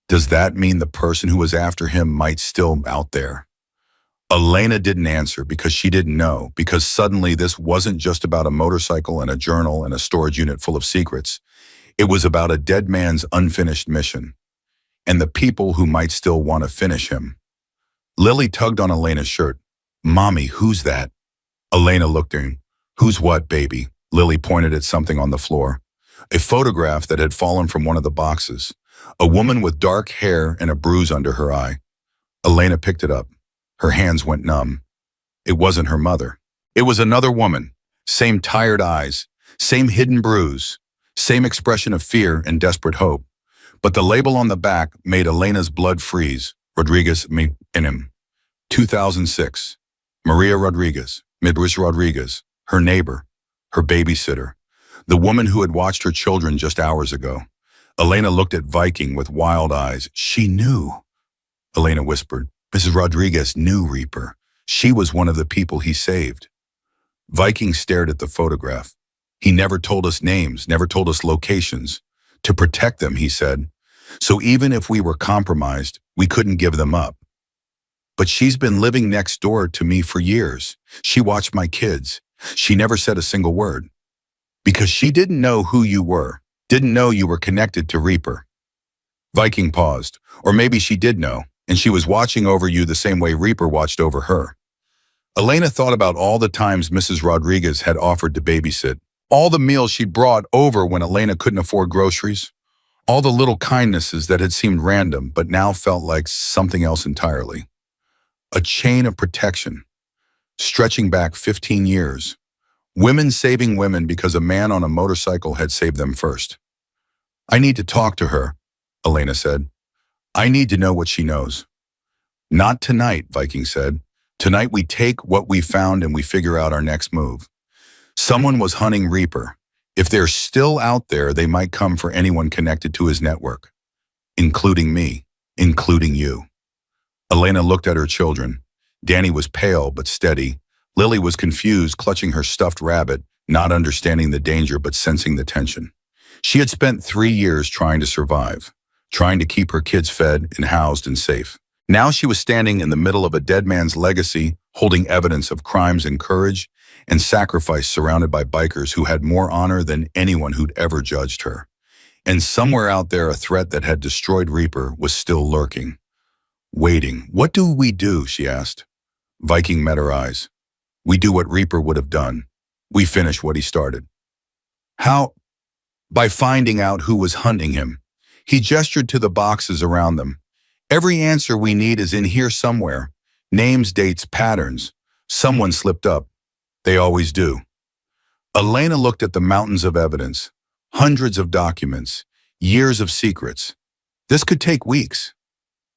the person who was after him might still out there? Elena didn't answer because she didn't know, because suddenly this wasn't just about a motorcycle and a journal and a storage unit full of secrets. It was about a dead man's unfinished mission and the people who might still want to finish him. Lily tugged on Elena's shirt. Mommy, who's that? Elena looked at him. Who's what, baby? Lily pointed at something on the floor. A photograph that had fallen from one of the boxes. A woman with dark hair and a bruise under her eye. Elena picked it up. Her hands went numb. It wasn't her mother. It was another woman. Same tired eyes. Same hidden bruise. Same expression of fear and desperate hope. But the label on the back made Elena's blood freeze. Rodriguez in him. 2006. Maria Rodriguez. Midwest Rodriguez. Her neighbor. Her babysitter. The woman who had watched her children just hours ago. Elena looked at Viking with wild eyes. She knew. Elena whispered. Mrs. Rodriguez knew Reaper. She was one of the people he saved. Viking stared at the photograph. He never told us names, never told us locations. To protect them, he said. So even if we were compromised, we couldn't give them up. But she's been living next door to me for years. She watched my kids. She never said a single word. Because she didn't know who you were, didn't know you were connected to Reaper. Viking paused. Or maybe she did know, and she was watching over you the same way Reaper watched over her. Elena thought about all the times Mrs. Rodriguez had offered to babysit, all the meals she'd brought over when Elena couldn't afford groceries, all the little kindnesses that had seemed random but now felt like something else entirely. A chain of protection, stretching back 15 years. Women saving women because a man on a motorcycle had saved them first. I need to talk to her, Elena said. I need to know what she knows. Not tonight, Viking said. Tonight we take what we found and we figure out our next move. Someone was hunting Reaper. If they're still out there, they might come for anyone connected to his network, including me, including you. Elena looked at her children. Danny was pale but steady. Lily was confused, clutching her stuffed rabbit, not understanding the danger but sensing the tension. She had spent 3 years trying to survive, trying to keep her kids fed and housed and safe. Now she was standing in the middle of a dead man's legacy, holding evidence of crimes and courage and sacrifice, surrounded by bikers who had more honor than anyone who'd ever judged her. And somewhere out there, a threat that had destroyed Reaper was still lurking. Waiting. What do we do? She asked. Viking met her eyes. We do what Reaper would have done. We finish what he started. How? By finding out who was hunting him. He gestured to the boxes around them. Every answer we need is in here somewhere. Names, dates, patterns. Someone slipped up. They always do. Elena looked at the mountains of evidence, hundreds of documents, years of secrets. This could take weeks.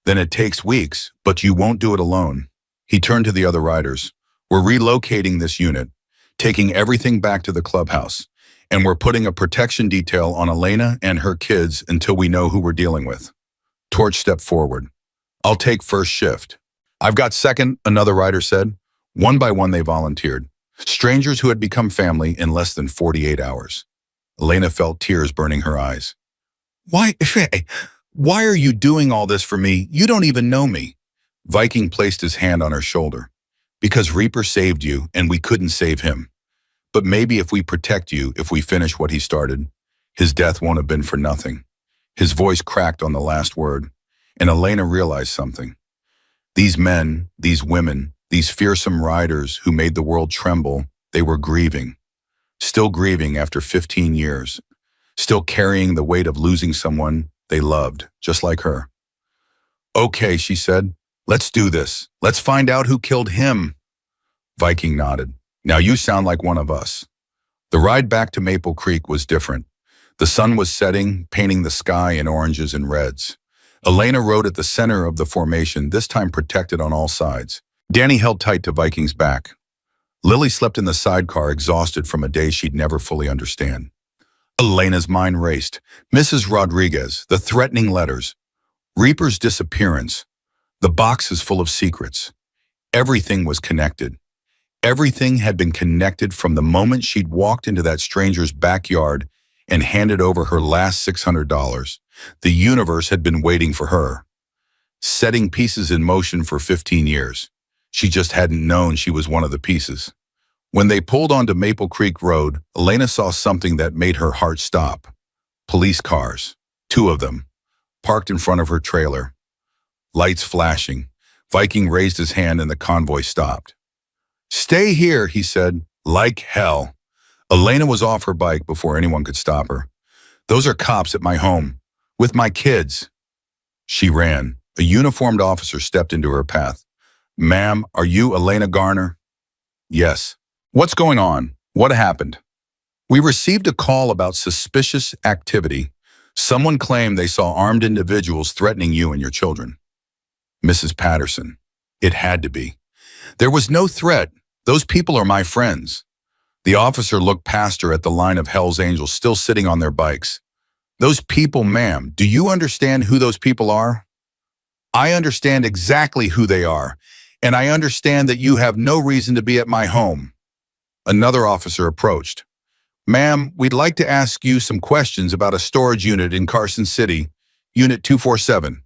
Then it takes weeks, but you won't do it alone. He turned to the other riders. We're relocating this unit, taking everything back to the clubhouse, and we're putting a protection detail on Elena and her kids until we know who we're dealing with. Torch stepped forward. I'll take first shift. I've got second, another rider said. One by one they volunteered. Strangers who had become family in less than 48 hours. Elena felt tears burning her eyes. Why are you doing all this for me? You don't even know me. Viking placed his hand on her shoulder. Because Reaper saved you and we couldn't save him. But maybe if we protect you, if we finish what he started, his death won't have been for nothing. His voice cracked on the last word, and Elena realized something. These men, these women, these fearsome riders who made the world tremble, they were grieving. Still grieving after 15 years. Still carrying the weight of losing someone they loved, just like her. Okay, she said, Let's do this. Let's find out who killed him. Viking nodded. Now you sound like one of us. The ride back to Maple Creek was different. The sun was setting, painting the sky in oranges and reds. Elena rode at the center of the formation, this time protected on all sides. Danny held tight to Viking's back. Lily slept in the sidecar, exhausted from a day she'd never fully understand. Elena's mind raced. Mrs. Rodriguez, the threatening letters, Reaper's disappearance, the boxes full of secrets. Everything was connected. Everything had been connected from the moment she'd walked into that stranger's backyard and handed over her last $600. The universe had been waiting for her, setting pieces in motion for 15 years. She just hadn't known she was one of the pieces. When they pulled onto Maple Creek Road, Elena saw something that made her heart stop. Police cars, 2 of them, parked in front of her trailer. Lights flashing. Viking raised his hand and the convoy stopped. "Stay here," he said. "Like hell." Elena was off her bike before anyone could stop her. "Those are cops at my home, with my kids." She ran. A uniformed officer stepped into her path. "Ma'am, are you Elena Garner?" "Yes." "What's going on? What happened?" "We received a call about suspicious activity. Someone claimed they saw armed individuals threatening you and your children." "Mrs. Patterson, it had to be. There was no threat. Those people are my friends." The officer looked past her at the line of Hell's Angels still sitting on their bikes. "Those people, ma'am, do you understand who those people are?" "I understand exactly who they are, and I understand that you have no reason to be at my home." Another officer approached. "Ma'am, we'd like to ask you some questions about a storage unit in Carson City, Unit 247.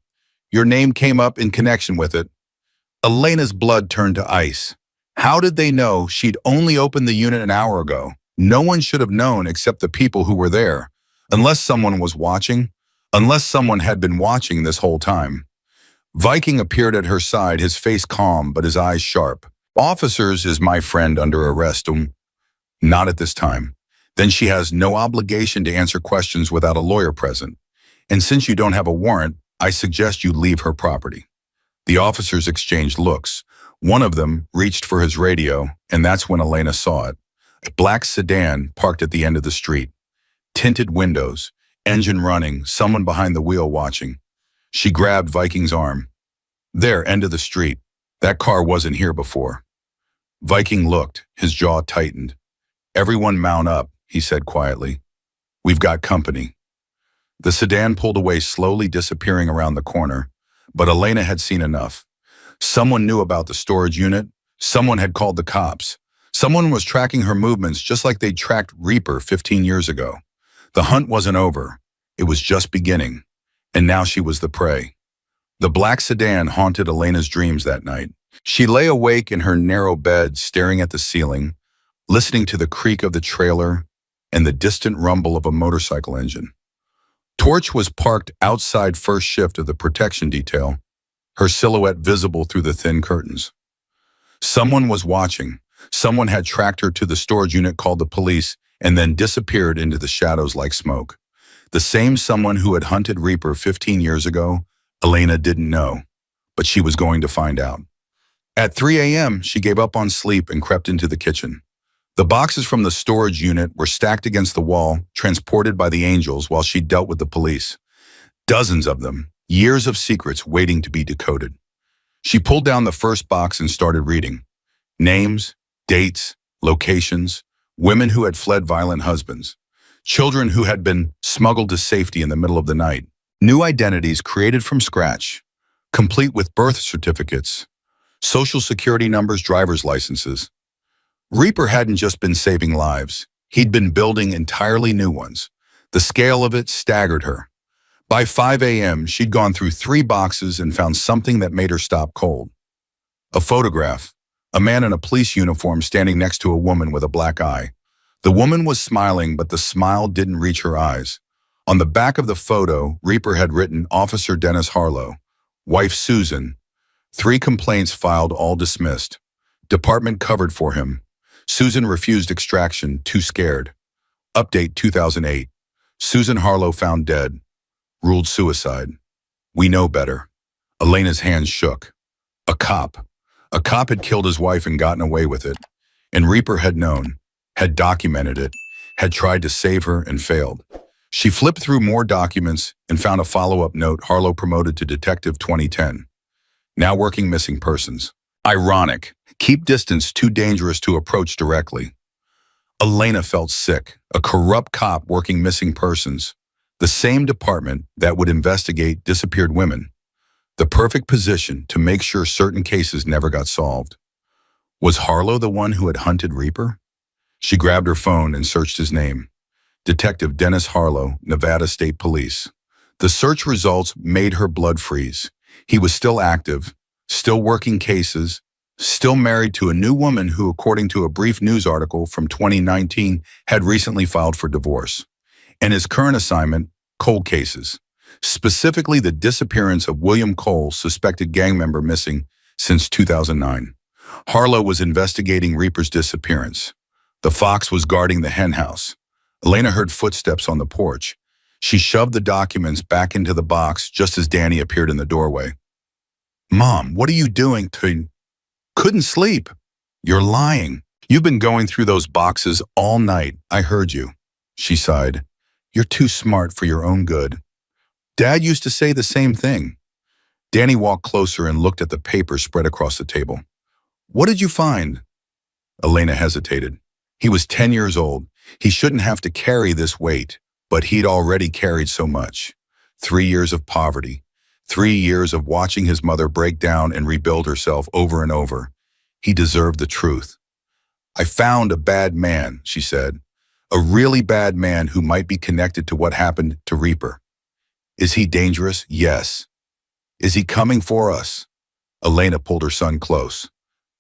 Your name came up in connection with it." Elena's blood turned to ice. How did they know she'd only opened the unit an hour ago? No one should have known except the people who were there. Unless someone was watching. Unless someone had been watching this whole time. Viking appeared at her side, his face calm but his eyes sharp. "Officers, is my friend under arrest?" "Not at this time." "Then she has no obligation to answer questions without a lawyer present. And since you don't have a warrant, I suggest you leave her property." The officers exchanged looks. One of them reached for his radio, and that's when Elena saw it. A black sedan parked at the end of the street. Tinted windows, engine running, someone behind the wheel watching. She grabbed Viking's arm. "There, end of the street. That car wasn't here before." Viking looked, his jaw tightened. "Everyone mount up," he said quietly. "We've got company." The sedan pulled away, slowly disappearing around the corner, but Elena had seen enough. Someone knew about the storage unit. Someone had called the cops. Someone was tracking her movements just like they'd tracked Reaper 15 years ago. The hunt wasn't over. It was just beginning. And now she was the prey. The black sedan haunted Elena's dreams that night. She lay awake in her narrow bed, staring at the ceiling, listening to the creak of the trailer and the distant rumble of a motorcycle engine. Torch was parked outside first shift of the protection detail, her silhouette visible through the thin curtains. Someone was watching. Someone had tracked her to the storage unit, called the police, and then disappeared into the shadows like smoke. The same someone who had hunted Reaper 15 years ago, Elena didn't know, but she was going to find out. At 3 a.m., she gave up on sleep and crept into the kitchen. The boxes from the storage unit were stacked against the wall, transported by the Angels while she dealt with the police. Dozens of them, years of secrets waiting to be decoded. She pulled down the first box and started reading. Names, dates, locations, women who had fled violent husbands, children who had been smuggled to safety in the middle of the night, new identities created from scratch, complete with birth certificates, social security numbers, driver's licenses. Reaper hadn't just been saving lives. He'd been building entirely new ones. The scale of it staggered her. By 5 a.m., she'd gone through 3 boxes and found something that made her stop cold. A photograph. A man in a police uniform standing next to a woman with a black eye. The woman was smiling, but the smile didn't reach her eyes. On the back of the photo, Reaper had written Officer Dennis Harlow, wife Susan, 3 complaints filed, all dismissed. Department covered for him. Susan refused extraction, too scared. Update 2008. Susan Harlow found dead. Ruled suicide. We know better. Elena's hands shook. A cop. A cop had killed his wife and gotten away with it. And Reaper had known, had documented it, had tried to save her and failed. She flipped through more documents and found a follow-up note Harlow promoted to Detective 2010. Now working missing persons. Ironic. Keep distance, too dangerous to approach directly. Elena felt sick. A corrupt cop working missing persons. The same department that would investigate disappeared women. The perfect position to make sure certain cases never got solved. Was Harlow the one who had hunted Reaper? She grabbed her phone and searched his name. Detective Dennis Harlow, Nevada State Police. The search results made her blood freeze. He was still active, still working cases, still married to a new woman who, according to a brief news article from 2019, had recently filed for divorce. And his current assignment, cold cases. Specifically the disappearance of William Cole, suspected gang member missing since 2009. Harlow was investigating Reaper's disappearance. The fox was guarding the henhouse. Elena heard footsteps on the porch. She shoved the documents back into the box just as Danny appeared in the doorway. "Mom, what are you doing?" "Couldn't sleep." "You're lying. You've been going through those boxes all night. I heard you." She sighed. "You're too smart for your own good." "Dad used to say the same thing." Danny walked closer and looked at the paper spread across the table. "What did you find?" Elena hesitated. He was 10 years old. He shouldn't have to carry this weight, but he'd already carried so much. 3 years of poverty. 3 years of watching his mother break down and rebuild herself over and over. He deserved the truth. "I found a bad man," she said. "A really bad man who might be connected to what happened to Reaper." "Is he dangerous?" "Yes." "Is he coming for us?" Elena pulled her son close.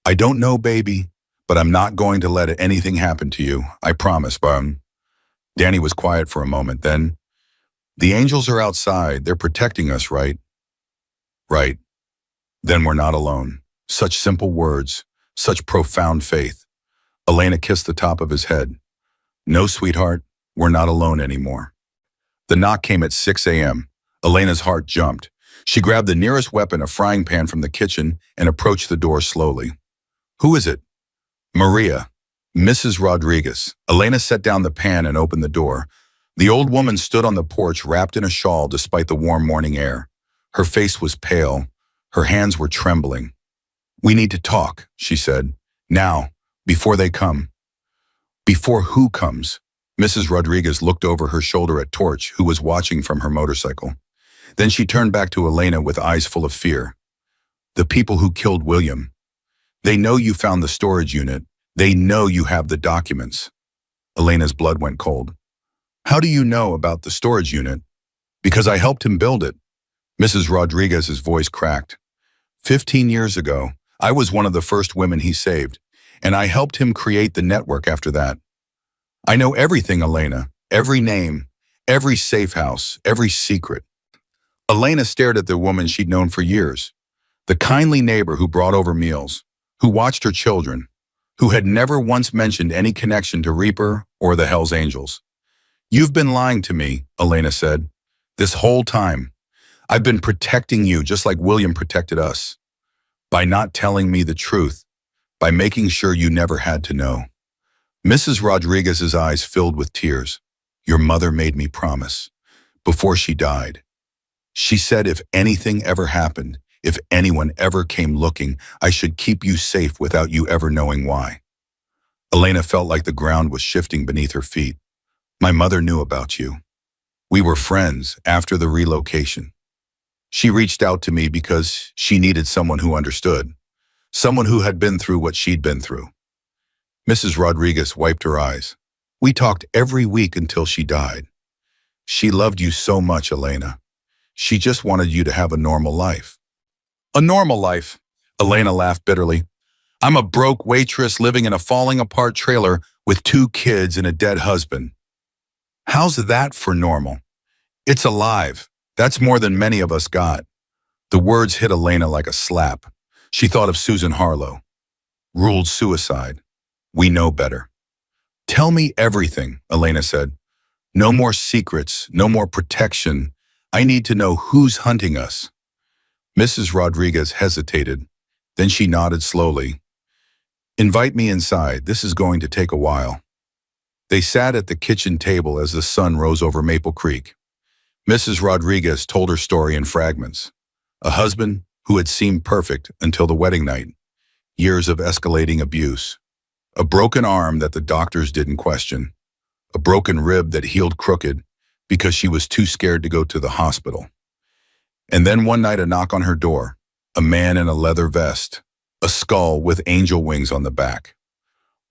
"I don't know, baby, but I'm not going to let anything happen to you. I promise, Bum." Danny was quiet for a moment, then, "The angels are outside. They're protecting us, right?" "Right." "Then we're not alone." Such simple words, such profound faith. Elena kissed the top of his head. "No, sweetheart, we're not alone anymore." The knock came at 6 a.m. Elena's heart jumped. She grabbed the nearest weapon, a frying pan from the kitchen, and approached the door slowly. "Who is it?" "Maria, Mrs. Rodriguez." Elena set down the pan and opened the door. The old woman stood on the porch wrapped in a shawl despite the warm morning air. Her face was pale. Her hands were trembling. "We need to talk," she said. "Now, before they come." "Before who comes?" Mrs. Rodriguez looked over her shoulder at Torch, who was watching from her motorcycle. Then she turned back to Elena with eyes full of fear. "The people who killed William. They know you found the storage unit. They know you have the documents." Elena's blood went cold. "How do you know about the storage unit?" "Because I helped him build it." Mrs. Rodriguez's voice cracked. 15 years ago, I was one of the first women he saved, and I helped him create the network after that. I know everything, Elena. Every name, every safe house, every secret. Elena stared at the woman she'd known for years. The kindly neighbor who brought over meals, who watched her children, who had never once mentioned any connection to Reaper or the Hells Angels. "You've been lying to me," Elena said. "This whole time. I've been protecting you just like William protected us. By not telling me the truth, by making sure you never had to know." Mrs. Rodriguez's eyes filled with tears. "Your mother made me promise. Before she died. She said if anything ever happened, if anyone ever came looking, I should keep you safe without you ever knowing why." Elena felt like the ground was shifting beneath her feet. "My mother knew about you. We were friends after the relocation. She reached out to me because she needed someone who understood, someone who had been through what she'd been through." Mrs. Rodriguez wiped her eyes. "We talked every week until she died. She loved you so much, Elena. She just wanted you to have a normal life." "A normal life?" Elena laughed bitterly. "I'm a broke waitress living in a falling-apart trailer with 2 kids and a dead husband. How's that for normal? It's alive. That's more than many of us got." The words hit Elena like a slap. She thought of Susan Harlow. Ruled suicide. We know better. "Tell me everything," Elena said. "No more secrets, no more protection. I need to know who's hunting us." Mrs. Rodriguez hesitated. Then she nodded slowly. Invite me inside. This is going to take a while. They sat at the kitchen table as the sun rose over Maple Creek. Mrs. Rodriguez told her story in fragments. A husband who had seemed perfect until the wedding night. Years of escalating abuse. A broken arm that the doctors didn't question. A broken rib that healed crooked because she was too scared to go to the hospital. And then one night a knock on her door. A man in a leather vest. A skull with angel wings on the back.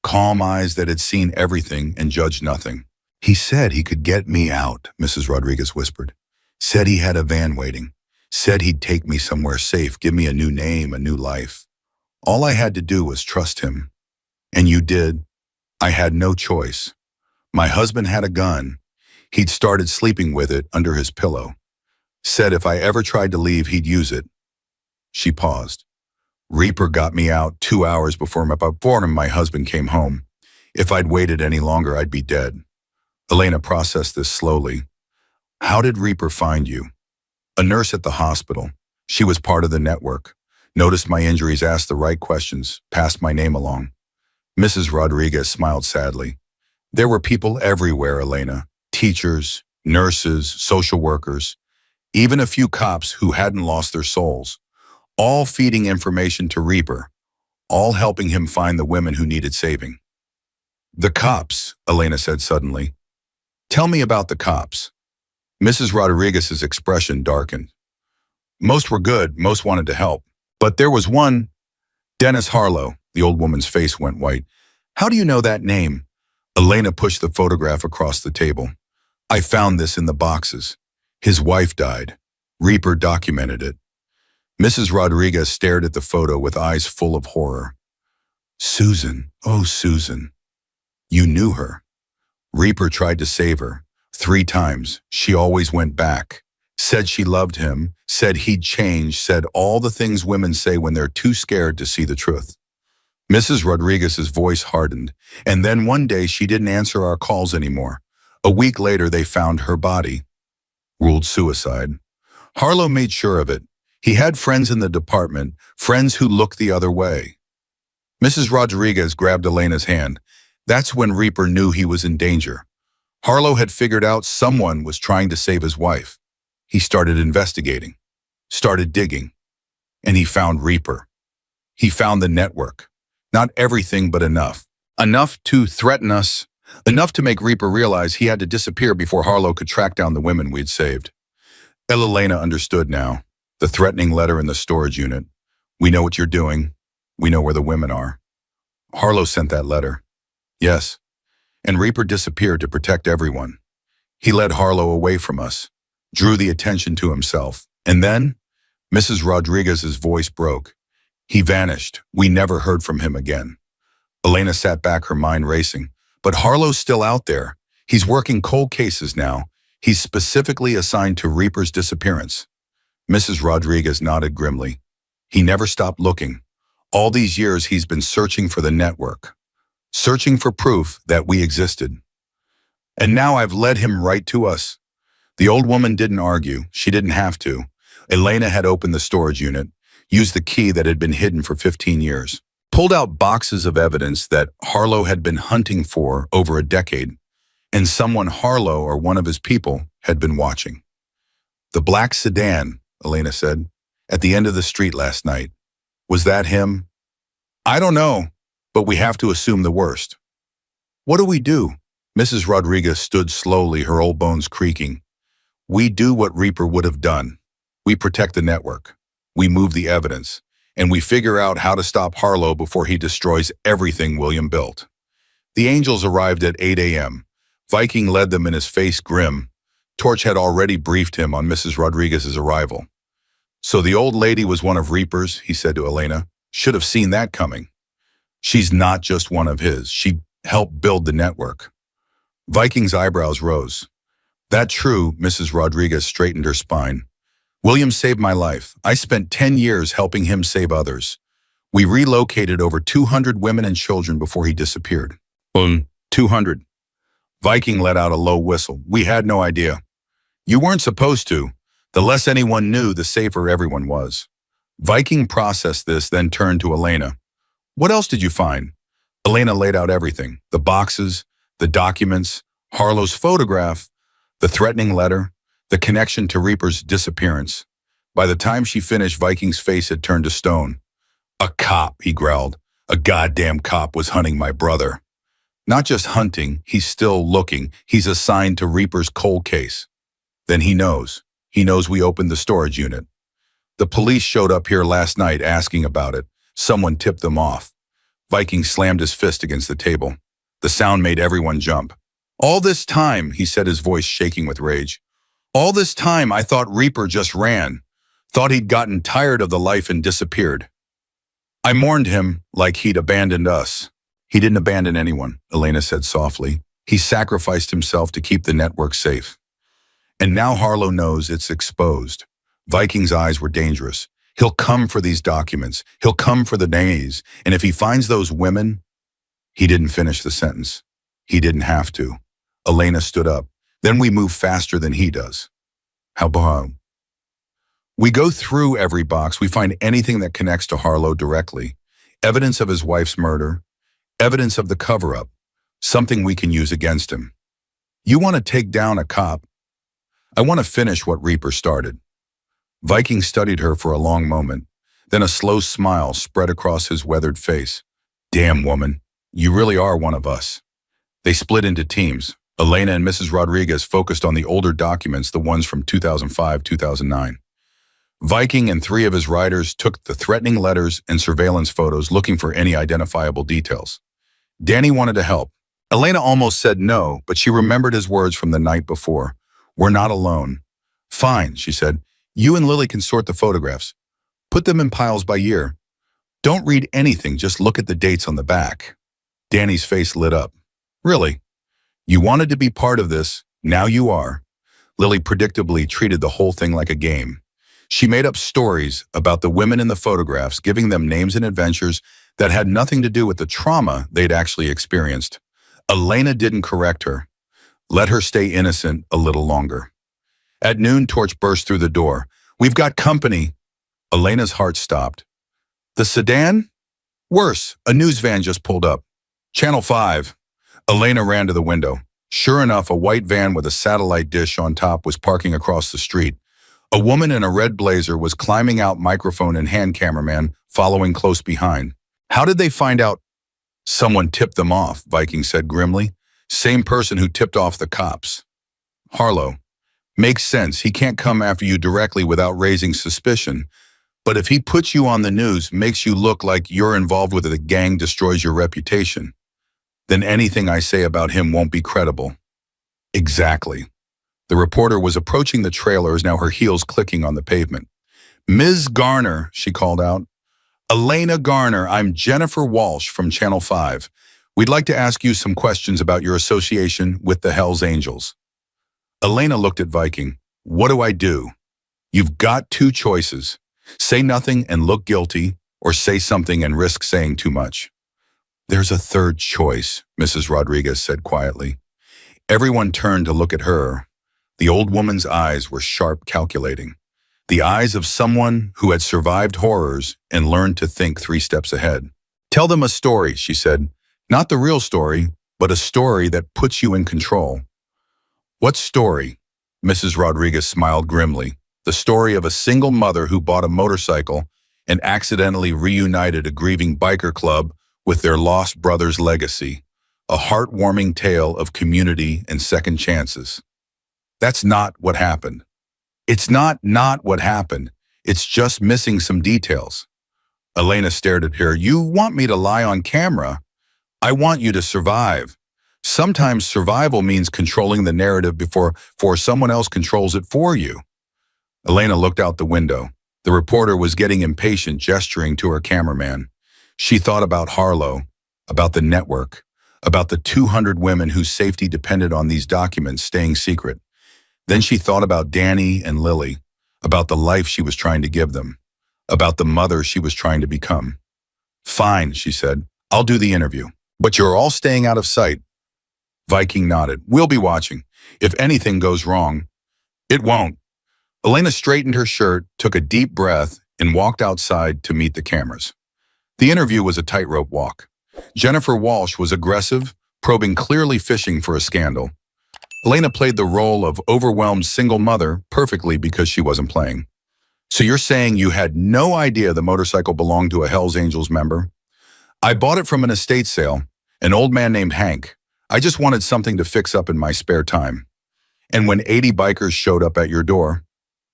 Calm eyes that had seen everything and judged nothing. He said he could get me out, Mrs. Rodriguez whispered. Said he had a van waiting. Said he'd take me somewhere safe, give me a new name, a new life. All I had to do was trust him. And you did. I had no choice. My husband had a gun. He'd started sleeping with it under his pillow. Said if I ever tried to leave, he'd use it. She paused. Reaper got me out 2 hours before my husband came home. If I'd waited any longer, I'd be dead. Elena processed this slowly. How did Reaper find you? A nurse at the hospital. She was part of the network. Noticed my injuries, asked the right questions, passed my name along. Mrs. Rodriguez smiled sadly. There were people everywhere, Elena. Teachers, nurses, social workers, even a few cops who hadn't lost their souls. All feeding information to Reaper, all helping him find the women who needed saving. The cops, Elena said suddenly. Tell me about the cops. Mrs. Rodriguez's expression darkened. Most were good, most wanted to help. But there was one, Dennis Harlow. The old woman's face went white. How do you know that name? Elena pushed the photograph across the table. I found this in the boxes. His wife died. Reaper documented it. Mrs. Rodriguez stared at the photo with eyes full of horror. Susan, oh Susan. You knew her. Reaper tried to save her. 3 times. She always went back. Said she loved him, said he'd change, said all the things women say when they're too scared to see the truth. Mrs. Rodriguez's voice hardened, and then one day she didn't answer our calls anymore. A week later they found her body. Ruled suicide. Harlow made sure of it. He had friends in the department, friends who looked the other way. Mrs. Rodriguez grabbed Elena's hand. That's when Reaper knew he was in danger. Harlow had figured out someone was trying to save his wife. He started investigating, started digging, and he found Reaper. He found the network. Not everything, but enough. Enough to threaten us, enough to make Reaper realize he had to disappear before Harlow could track down the women we'd saved. Elena understood now. The threatening letter in the storage unit. We know what you're doing. We know where the women are. Harlow sent that letter. Yes. And Reaper disappeared to protect everyone. He led Harlow away from us, drew the attention to himself. And then, Mrs. Rodriguez's voice broke. He vanished. We never heard from him again. Elena sat back, her mind racing. But Harlow's still out there. He's working cold cases now. He's specifically assigned to Reaper's disappearance. Mrs. Rodriguez nodded grimly. He never stopped looking. All these years he's been searching for the network. Searching for proof that we existed. And now I've led him right to us. The old woman didn't argue. She didn't have to. Elena had opened the storage unit, used the key that had been hidden for 15 years, pulled out boxes of evidence that Harlow had been hunting for over a decade, and someone Harlow or one of his people had been watching. The black sedan, Elena said, at the end of the street last night. Was that him? I don't know, but we have to assume the worst. What do we do? Mrs. Rodriguez stood slowly, her old bones creaking. We do what Reaper would have done. We protect the network. We move the evidence. And we figure out how to stop Harlow before he destroys everything William built. The Angels arrived at 8 a.m. Viking led them in his face grim. Torch had already briefed him on Mrs. Rodriguez's arrival. So the old lady was one of Reaper's, he said to Elena. Should have seen that coming. She's not just one of his. She helped build the network. Viking's eyebrows rose. That true, Mrs. Rodriguez straightened her spine. William saved my life. I spent 10 years helping him save others. We relocated over 200 women and children before he disappeared. 200. Viking let out a low whistle. We had no idea. You weren't supposed to. The less anyone knew, the safer everyone was. Viking processed this, then turned to Elena. What else did you find? Elena laid out everything: the boxes, the documents, Harlow's photograph, the threatening letter, the connection to Reaper's disappearance. By the time she finished, Viking's face had turned to stone. A cop, he growled. A goddamn cop was hunting my brother. Not just hunting, he's still looking. He's assigned to Reaper's cold case. Then he knows. He knows we opened the storage unit. The police showed up here last night asking about it. Someone tipped them off. Viking slammed his fist against the table. The sound made everyone jump. All this time, he said, his voice shaking with rage. All this time, I thought Reaper just ran. Thought he'd gotten tired of the life and disappeared. I mourned him like he'd abandoned us. He didn't abandon anyone, Elena said softly. He sacrificed himself to keep the network safe. And now Harlow knows it's exposed. Viking's eyes were dangerous. He'll come for these documents. He'll come for the nays. And if he finds those women... He didn't finish the sentence. He didn't have to. Elena stood up. Then we move faster than he does. How about? We go through every box. We find anything that connects to Harlow directly. Evidence of his wife's murder. Evidence of the cover-up. Something we can use against him. You want to take down a cop? I want to finish what Reaper started. Viking studied her for a long moment. Then a slow smile spread across his weathered face. Damn, woman. You really are one of us. They split into teams. Elena and Mrs. Rodriguez focused on the older documents, the ones from 2005-2009. Viking and 3 of his riders took the threatening letters and surveillance photos, looking for any identifiable details. Danny wanted to help. Elena almost said no, but she remembered his words from the night before. We're not alone. Fine, she said. You and Lily can sort the photographs. Put them in piles by year. Don't read anything, just look at the dates on the back. Danny's face lit up. Really? You wanted to be part of this, now you are. Lily predictably treated the whole thing like a game. She made up stories about the women in the photographs, giving them names and adventures that had nothing to do with the trauma they'd actually experienced. Elena didn't correct her. Let her stay innocent a little longer. At noon, Torch burst through the door. We've got company. Elena's heart stopped. The sedan? Worse, a news van just pulled up. Channel 5. Elena ran to the window. Sure enough, a white van with a satellite dish on top was parking across the street. A woman in a red blazer was climbing out, microphone and hand cameraman following close behind. How did they find out? Someone tipped them off, Viking said grimly. Same person who tipped off the cops. Harlow. Makes sense. He can't come after you directly without raising suspicion. But if he puts you on the news, makes you look like you're involved with it, the gang destroys your reputation, then anything I say about him won't be credible. Exactly. The reporter was approaching the trailers, now her heels clicking on the pavement. Ms. Garner, she called out. Elena Garner, I'm Jennifer Walsh from Channel 5. We'd like to ask you some questions about your association with the Hells Angels. Elena looked at Viking. What do I do? You've got 2 choices. Say nothing and look guilty, or say something and risk saying too much. There's a 3rd choice, Mrs. Rodriguez said quietly. Everyone turned to look at her. The old woman's eyes were sharp, calculating. The eyes of someone who had survived horrors and learned to think 3 steps ahead. Tell them a story, she said. Not the real story, but a story that puts you in control. What story? Mrs. Rodriguez smiled grimly. The story of a single mother who bought a motorcycle and accidentally reunited a grieving biker club with their lost brother's legacy. A heartwarming tale of community and second chances. That's not what happened. It's not what happened. It's just missing some details. Elena stared at her. You want me to lie on camera? I want you to survive. Sometimes survival means controlling the narrative before someone else controls it for you. Elena looked out the window. The reporter was getting impatient, gesturing to her cameraman. She thought about Harlow, about the network, about the 200 women whose safety depended on these documents staying secret. Then she thought about Danny and Lily, about the life she was trying to give them, about the mother she was trying to become. Fine, she said. I'll do the interview. But you're all staying out of sight. Viking nodded. We'll be watching. If anything goes wrong, it won't. Elena straightened her shirt, took a deep breath, and walked outside to meet the cameras. The interview was a tightrope walk. Jennifer Walsh was aggressive, probing, clearly fishing for a scandal. Elena played the role of overwhelmed single mother perfectly because she wasn't playing. So you're saying you had no idea the motorcycle belonged to a Hells Angels member? I bought it from an estate sale, an old man named Hank. I just wanted something to fix up in my spare time. And when 80 bikers showed up at your door,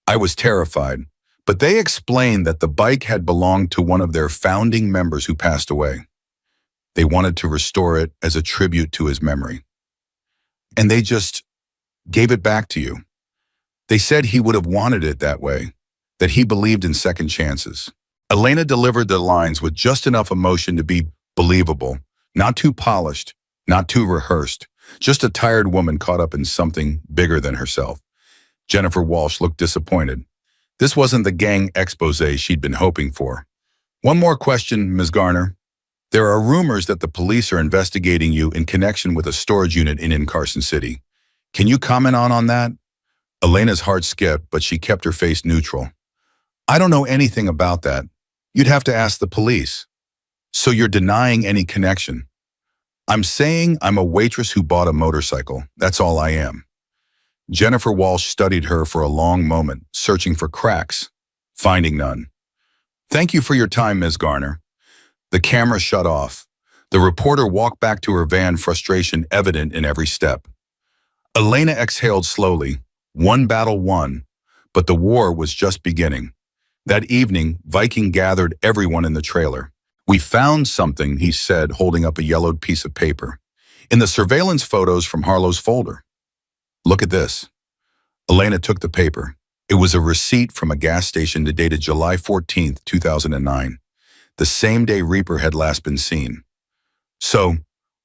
I was terrified. But they explained that the bike had belonged to one of their founding members who passed away. They wanted to restore it as a tribute to his memory. And they just gave it back to you. They said he would have wanted it that way, that he believed in second chances. Elena delivered the lines with just enough emotion to be believable, not too polished, not too rehearsed, just a tired woman caught up in something bigger than herself. Jennifer Walsh looked disappointed. This wasn't the gang expose she'd been hoping for. One more question, Ms. Garner. There are rumors that the police are investigating you in connection with a storage unit in Carson City. Can you comment on that? Elena's heart skipped, but she kept her face neutral. I don't know anything about that. You'd have to ask the police. So you're denying any connection? I'm saying I'm a waitress who bought a motorcycle. That's all I am. Jennifer Walsh studied her for a long moment, searching for cracks, finding none. Thank you for your time, Ms. Garner. The camera shut off. The reporter walked back to her van, frustration evident in every step. Elena exhaled slowly. One battle won, but the war was just beginning. That evening, Viking gathered everyone in the trailer. We found something, he said, holding up a yellowed piece of paper. In the surveillance photos from Harlow's folder. Look at this. Elena took the paper. It was a receipt from a gas station dated July 14, 2009, the same day Reaper had last been seen. So,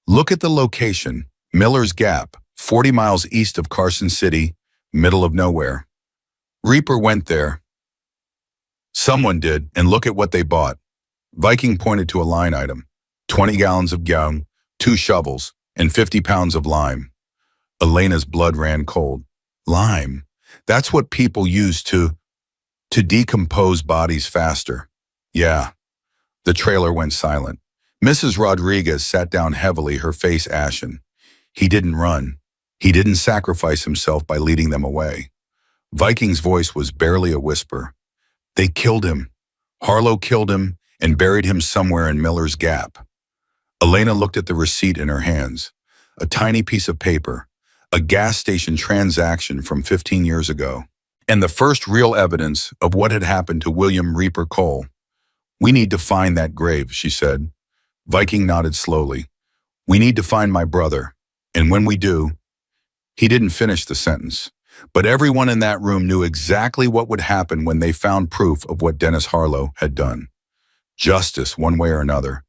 look at the location, Miller's Gap, 40 miles east of Carson City, middle of nowhere. Reaper went there. Someone did, and look at what they bought. Viking pointed to a line item, 20 gallons of gown, 2 shovels, and 50 pounds of lime. Elena's blood ran cold. Lime? That's what people use to decompose bodies faster. Yeah. The trailer went silent. Mrs. Rodriguez sat down heavily, her face ashen. He didn't run. He didn't sacrifice himself by leading them away. Viking's voice was barely a whisper. They killed him. Harlow killed him and buried him somewhere in Miller's Gap. Elena looked at the receipt in her hands. A tiny piece of paper. A gas station transaction from 15 years ago, and the first real evidence of what had happened to William Reaper Cole. We need to find that grave, she said. Viking nodded slowly. We need to find my brother, and when we do... He didn't finish the sentence, but everyone in that room knew exactly what would happen when they found proof of what Dennis Harlow had done. Justice, one way or another.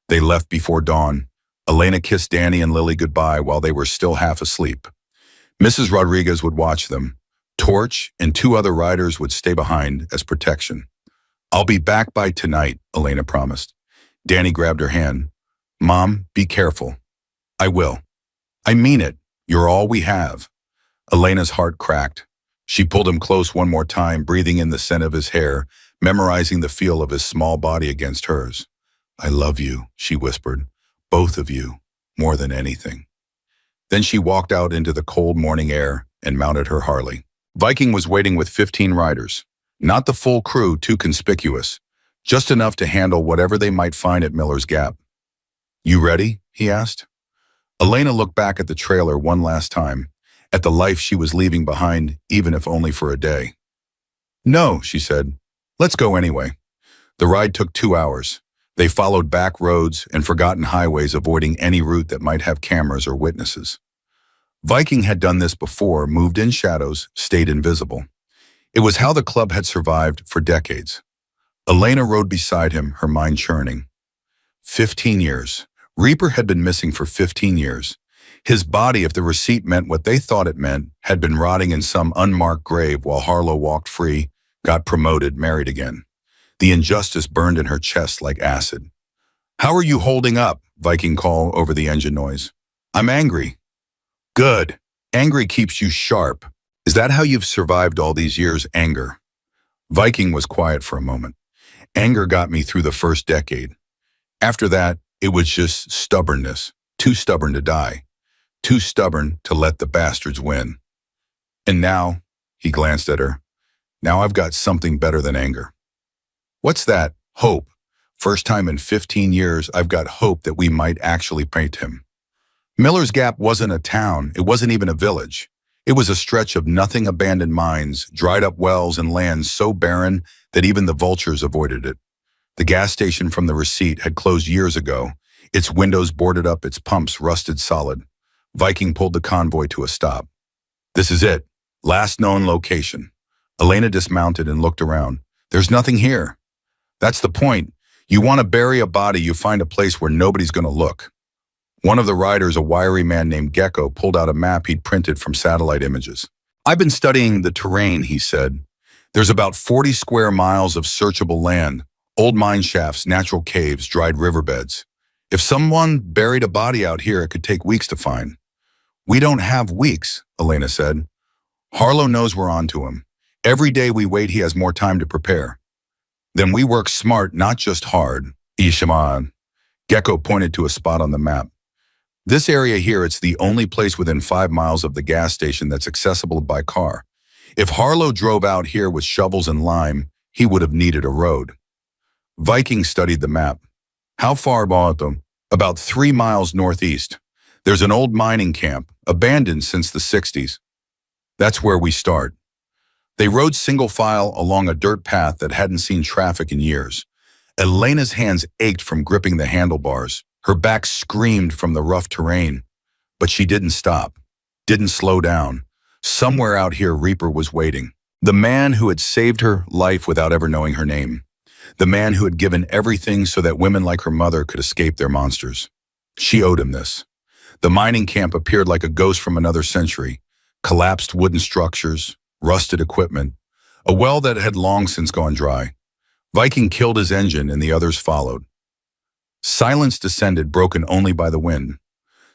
They left before dawn. Elena kissed Danny and Lily goodbye while they were still half asleep. Mrs. Rodriguez would watch them. Torch and 2 other riders would stay behind as protection. I'll be back by tonight, Elena promised. Danny grabbed her hand. Mom, be careful. I will. I mean it. You're all we have. Elena's heart cracked. She pulled him close one more time, breathing in the scent of his hair, memorizing the feel of his small body against hers. I love you, she whispered. Both of you, more than anything. Then she walked out into the cold morning air and mounted her Harley. Viking was waiting with 15 riders. Not the full crew, too conspicuous. Just enough to handle whatever they might find at Miller's Gap. You ready? He asked. Elena looked back at the trailer one last time, at the life she was leaving behind, even if only for a day. No, she said. Let's go anyway. The ride took 2 hours. They followed back roads and forgotten highways, avoiding any route that might have cameras or witnesses. Viking had done this before, moved in shadows, stayed invisible. It was how the club had survived for decades. Elena rode beside him, her mind churning. 15 years. Reaper had been missing for 15 years. His body, if the receipt meant what they thought it meant, had been rotting in some unmarked grave while Harlow walked free, got promoted, married again. The injustice burned in her chest like acid. How are you holding up? Viking called over the engine noise. I'm angry. Good. Angry keeps you sharp. Is that how you've survived all these years, anger? Viking was quiet for a moment. Anger got me through the first decade. After that, it was just stubbornness. Too stubborn to die. Too stubborn to let the bastards win. And now, he glanced at her, now I've got something better than anger. What's that? Hope. First time in 15 years, I've got hope that we might actually paint him. Miller's Gap wasn't a town. It wasn't even a village. It was a stretch of nothing abandoned mines, dried up wells and lands so barren that even the vultures avoided it. The gas station from the receipt had closed years ago. Its windows boarded up, its pumps rusted solid. Viking pulled the convoy to a stop. This is it. Last known location. Elena dismounted and looked around. There's nothing here. That's the point. You want to bury a body, you find a place where nobody's going to look. One of the riders, a wiry man named Gecko, pulled out a map he'd printed from satellite images. I've been studying the terrain, he said. There's about 40 square miles of searchable land, old mine shafts, natural caves, dried riverbeds. If someone buried a body out here, it could take weeks to find. We don't have weeks, Elena said. Harlow knows we're on to him. Every day we wait, he has more time to prepare. Then we work smart, not just hard. Ishaman. Gecko pointed to a spot on the map. This area here, it's the only place within 5 miles of the gas station that's accessible by car. If Harlow drove out here with shovels and lime, he would have needed a road. Viking studied the map. How far about them? About 3 miles northeast. There's an old mining camp, abandoned since the 60s. That's where we start. They rode single file along a dirt path that hadn't seen traffic in years. Elena's hands ached from gripping the handlebars. Her back screamed from the rough terrain. But she didn't stop, didn't slow down. Somewhere out here, Reaper was waiting. The man who had saved her life without ever knowing her name. The man who had given everything so that women like her mother could escape their monsters. She owed him this. The mining camp appeared like a ghost from another century. Collapsed wooden structures, rusted equipment, a well that had long since gone dry. Viking killed his engine and the others followed. Silence descended, broken only by the wind.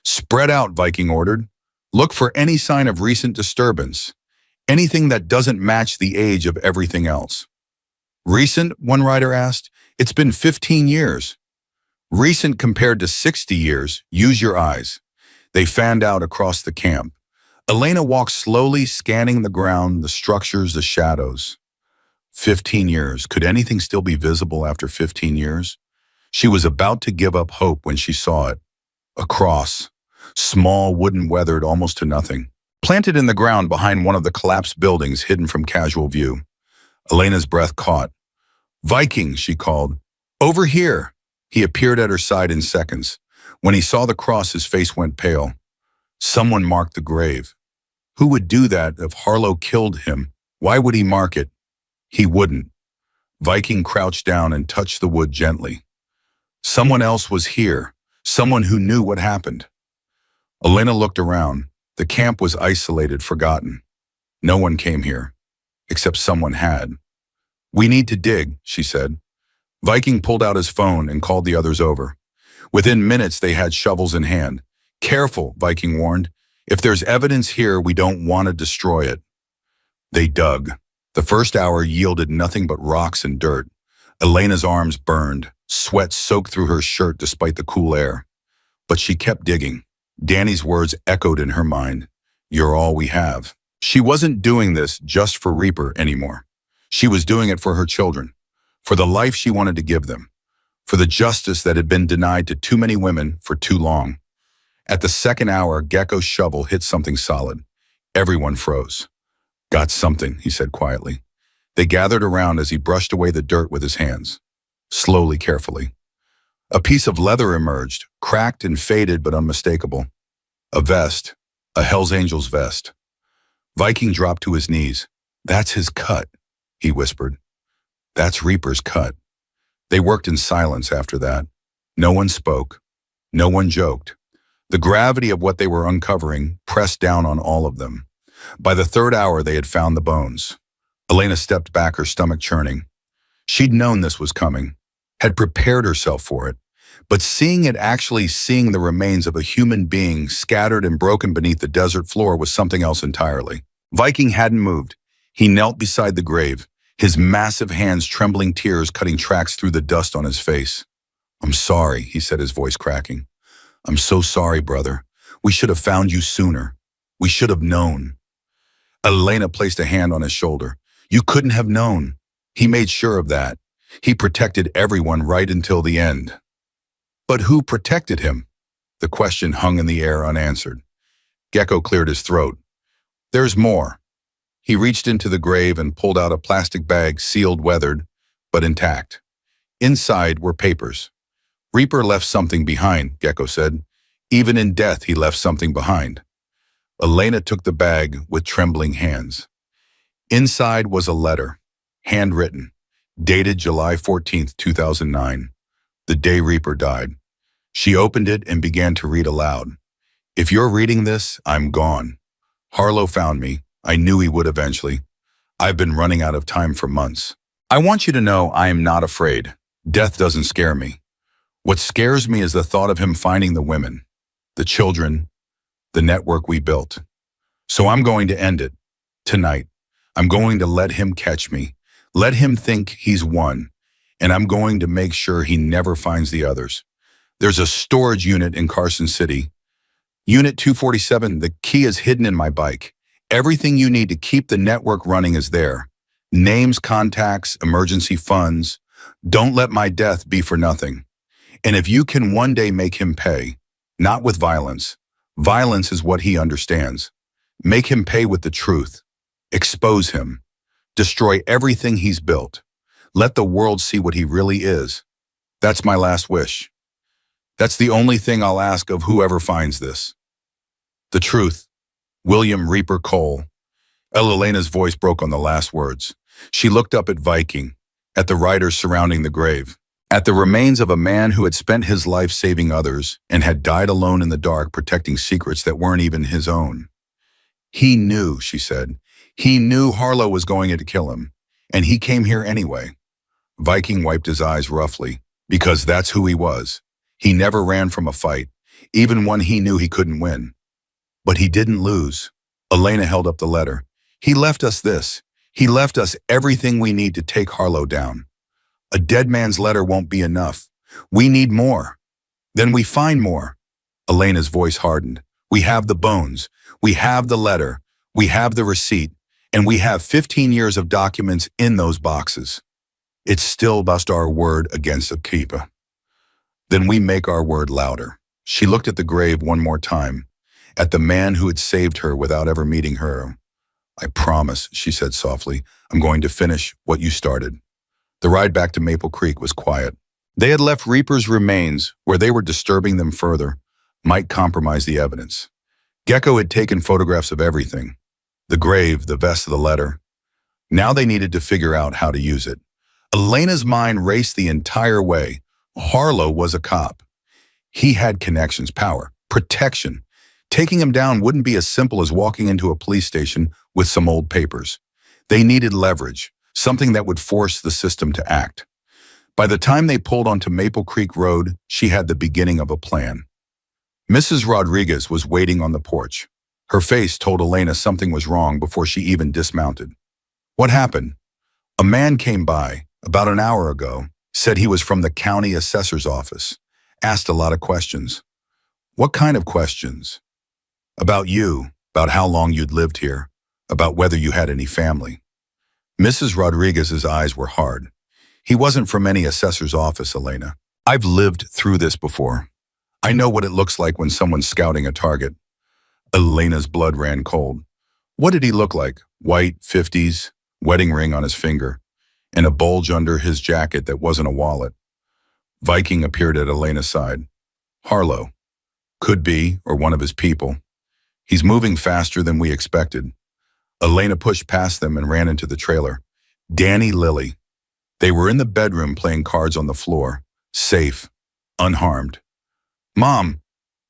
Spread out, Viking ordered. Look for any sign of recent disturbance. Anything that doesn't match the age of everything else. Recent, one rider asked. It's been 15 years. Recent compared to 60 years, use your eyes. They fanned out across the camp. Elena walked slowly, scanning the ground, the structures, the shadows. 15 years. Could anything still be visible after 15 years? She was about to give up hope when she saw it. A cross. Small, wooden, weathered, almost to nothing. Planted in the ground behind one of the collapsed buildings hidden from casual view. Elena's breath caught. Viking, she called. Over here. He appeared at her side in seconds. When he saw the cross, his face went pale. Someone marked the grave. Who would do that if Harlow killed him? Why would he mark it? He wouldn't. Viking crouched down and touched the wood gently. Someone else was here. Someone who knew what happened. Elena looked around. The camp was isolated, forgotten. No one came here, except someone had. We need to dig, she said. Viking pulled out his phone and called the others over. Within minutes, they had shovels in hand. Careful, Viking warned. If there's evidence here, we don't want to destroy it. They dug. The first hour yielded nothing but rocks and dirt. Elena's arms burned. Sweat soaked through her shirt despite the cool air. But she kept digging. Danny's words echoed in her mind. You're all we have. She wasn't doing this just for Reaper anymore. She was doing it for her children, for the life she wanted to give them, for the justice that had been denied to too many women for too long. At the second hour, Gecko's shovel hit something solid. Everyone froze. Got something, he said quietly. They gathered around as he brushed away the dirt with his hands. Slowly, carefully. A piece of leather emerged, cracked and faded but unmistakable. A vest, a Hell's Angels vest. Viking dropped to his knees. That's his cut, he whispered. That's Reaper's cut. They worked in silence after that. No one spoke. No one joked. The gravity of what they were uncovering pressed down on all of them. By the third hour, they had found the bones. Elena stepped back, her stomach churning. She'd known this was coming, had prepared herself for it. But seeing the remains of a human being scattered and broken beneath the desert floor was something else entirely. Viking hadn't moved. He knelt beside the grave, his massive hands trembling, tears cutting tracks through the dust on his face. "I'm sorry," he said, his voice cracking. "I'm so sorry, brother. We should have found you sooner. We should have known." Elena placed a hand on his shoulder. "You couldn't have known. He made sure of that. He protected everyone right until the end." But who protected him? The question hung in the air unanswered. Gecko cleared his throat. "There's more." He reached into the grave and pulled out a plastic bag, sealed, weathered, but intact. Inside were papers. "Reaper left something behind," Gecko said. "Even in death, he left something behind." Elena took the bag with trembling hands. Inside was a letter, handwritten, dated July 14th, 2009, the day Reaper died. She opened it and began to read aloud. "If you're reading this, I'm gone. Harlow found me. I knew he would eventually. I've been running out of time for months. I want you to know I am not afraid. Death doesn't scare me. What scares me is the thought of him finding the women, the children, the network we built. So I'm going to end it. Tonight. I'm going to let him catch me. Let him think he's won. And I'm going to make sure he never finds the others. There's a storage unit in Carson City. Unit 247, the key is hidden in my bike. Everything you need to keep the network running is there. Names, contacts, emergency funds. Don't let my death be for nothing. And if you can one day make him pay, not with violence. Violence is what he understands. Make him pay with the truth. Expose him. Destroy everything he's built. Let the world see what he really is. That's my last wish. That's the only thing I'll ask of whoever finds this. The truth. William Reaper Cole." Elena's voice broke on the last words. She looked up at Viking, at the riders surrounding the grave, at the remains of a man who had spent his life saving others and had died alone in the dark protecting secrets that weren't even his own. "He knew," she said. "He knew Harlow was going to kill him, and he came here anyway." Viking wiped his eyes roughly, because that's who he was. He never ran from a fight, even when he knew he couldn't win. But he didn't lose. Elena held up the letter. "He left us this. He left us everything we need to take Harlow down. A dead man's letter won't be enough. We need more. Then we find more." Elena's voice hardened. "We have the bones. We have the letter. We have the receipt. And we have 15 years of documents in those boxes. It's still just our word against a keeper. Then we make our word louder." She looked at the grave one more time, at the man who had saved her without ever meeting her. "I promise," she said softly, "I'm going to finish what you started." The ride back to Maple Creek was quiet. They had left Reaper's remains where they were disturbing them further, might compromise the evidence. Gecko had taken photographs of everything. The grave, the vest, the letter. Now they needed to figure out how to use it. Elena's mind raced the entire way. Harlow was a cop. He had connections, power, protection. Taking him down wouldn't be as simple as walking into a police station with some old papers. They needed leverage, something that would force the system to act. By the time they pulled onto Maple Creek Road, she had the beginning of a plan. Mrs. Rodriguez was waiting on the porch. Her face told Elena something was wrong before she even dismounted. "What happened?" "A man came by about an hour ago, said he was from the county assessor's office, asked a lot of questions." "What kind of questions?" "About you, about how long you'd lived here, about whether you had any family." Mrs. Rodriguez's eyes were hard. "He wasn't from any assessor's office, Elena. I've lived through this before. I know what it looks like when someone's scouting a target." Elena's blood ran cold. "What did he look like? White, 50s, wedding ring on his finger, and a bulge under his jacket that wasn't a wallet." Viking appeared at Elena's side. "Harlow. Could be, or one of his people. He's moving faster than we expected." Elena pushed past them and ran into the trailer. Danny, Lily. They were in the bedroom playing cards on the floor, safe, unharmed. "Mom!"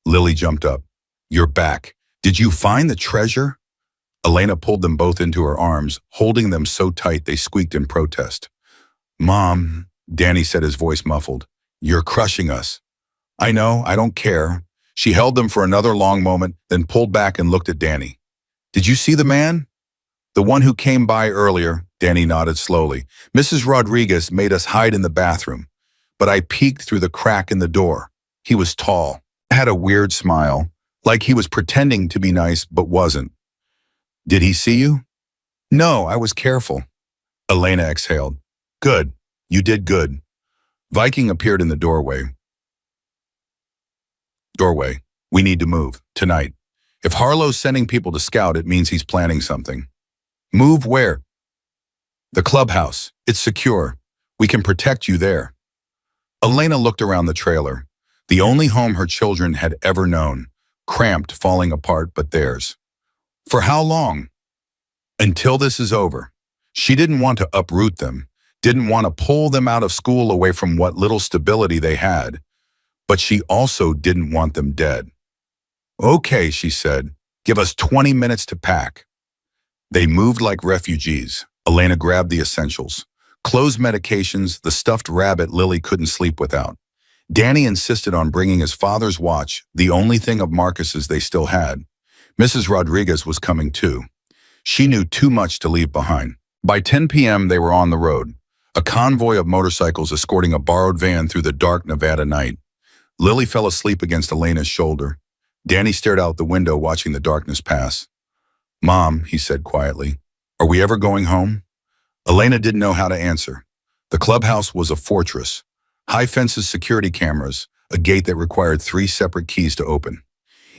Lily jumped up. "You're back. Did you find the treasure?" Elena pulled them both into her arms, holding them so tight they squeaked in protest. "Mom," Danny said, his voice muffled. "You're crushing us." "I know, I don't care." She held them for another long moment, then pulled back and looked at Danny. "Did you see the man? The one who came by earlier, Danny nodded slowly. Mrs. Rodriguez made us hide in the bathroom, but I peeked through the crack in the door. He was tall, had a weird smile, like he was pretending to be nice but wasn't. Did he see you? No, I was careful. Elena exhaled. Good. You did good. Viking appeared in the doorway. We need to move. Tonight. If Harlow's sending people to scout, it means he's planning something. Move where? The clubhouse. It's secure. We can protect you there. Elena looked around the trailer. The only home her children had ever known. Cramped, falling apart, but theirs. For how long? Until this is over. She didn't want to uproot them, didn't want to pull them out of school away from what little stability they had, but she also didn't want them dead. Okay, she said, give us 20 minutes to pack. They moved like refugees. Elena grabbed the essentials. Clothes, medications, the stuffed rabbit Lily couldn't sleep without. Danny insisted on bringing his father's watch, the only thing of Marcus's they still had. Mrs. Rodriguez was coming too. She knew too much to leave behind. By 10 p.m. they were on the road, a convoy of motorcycles escorting a borrowed van through the dark Nevada night. Lily fell asleep against Elena's shoulder. Danny stared out the window watching the darkness pass. Mom, he said quietly, are we ever going home? Elena didn't know how to answer. The clubhouse was a fortress. High fences, security cameras, a gate that required 3 separate keys to open.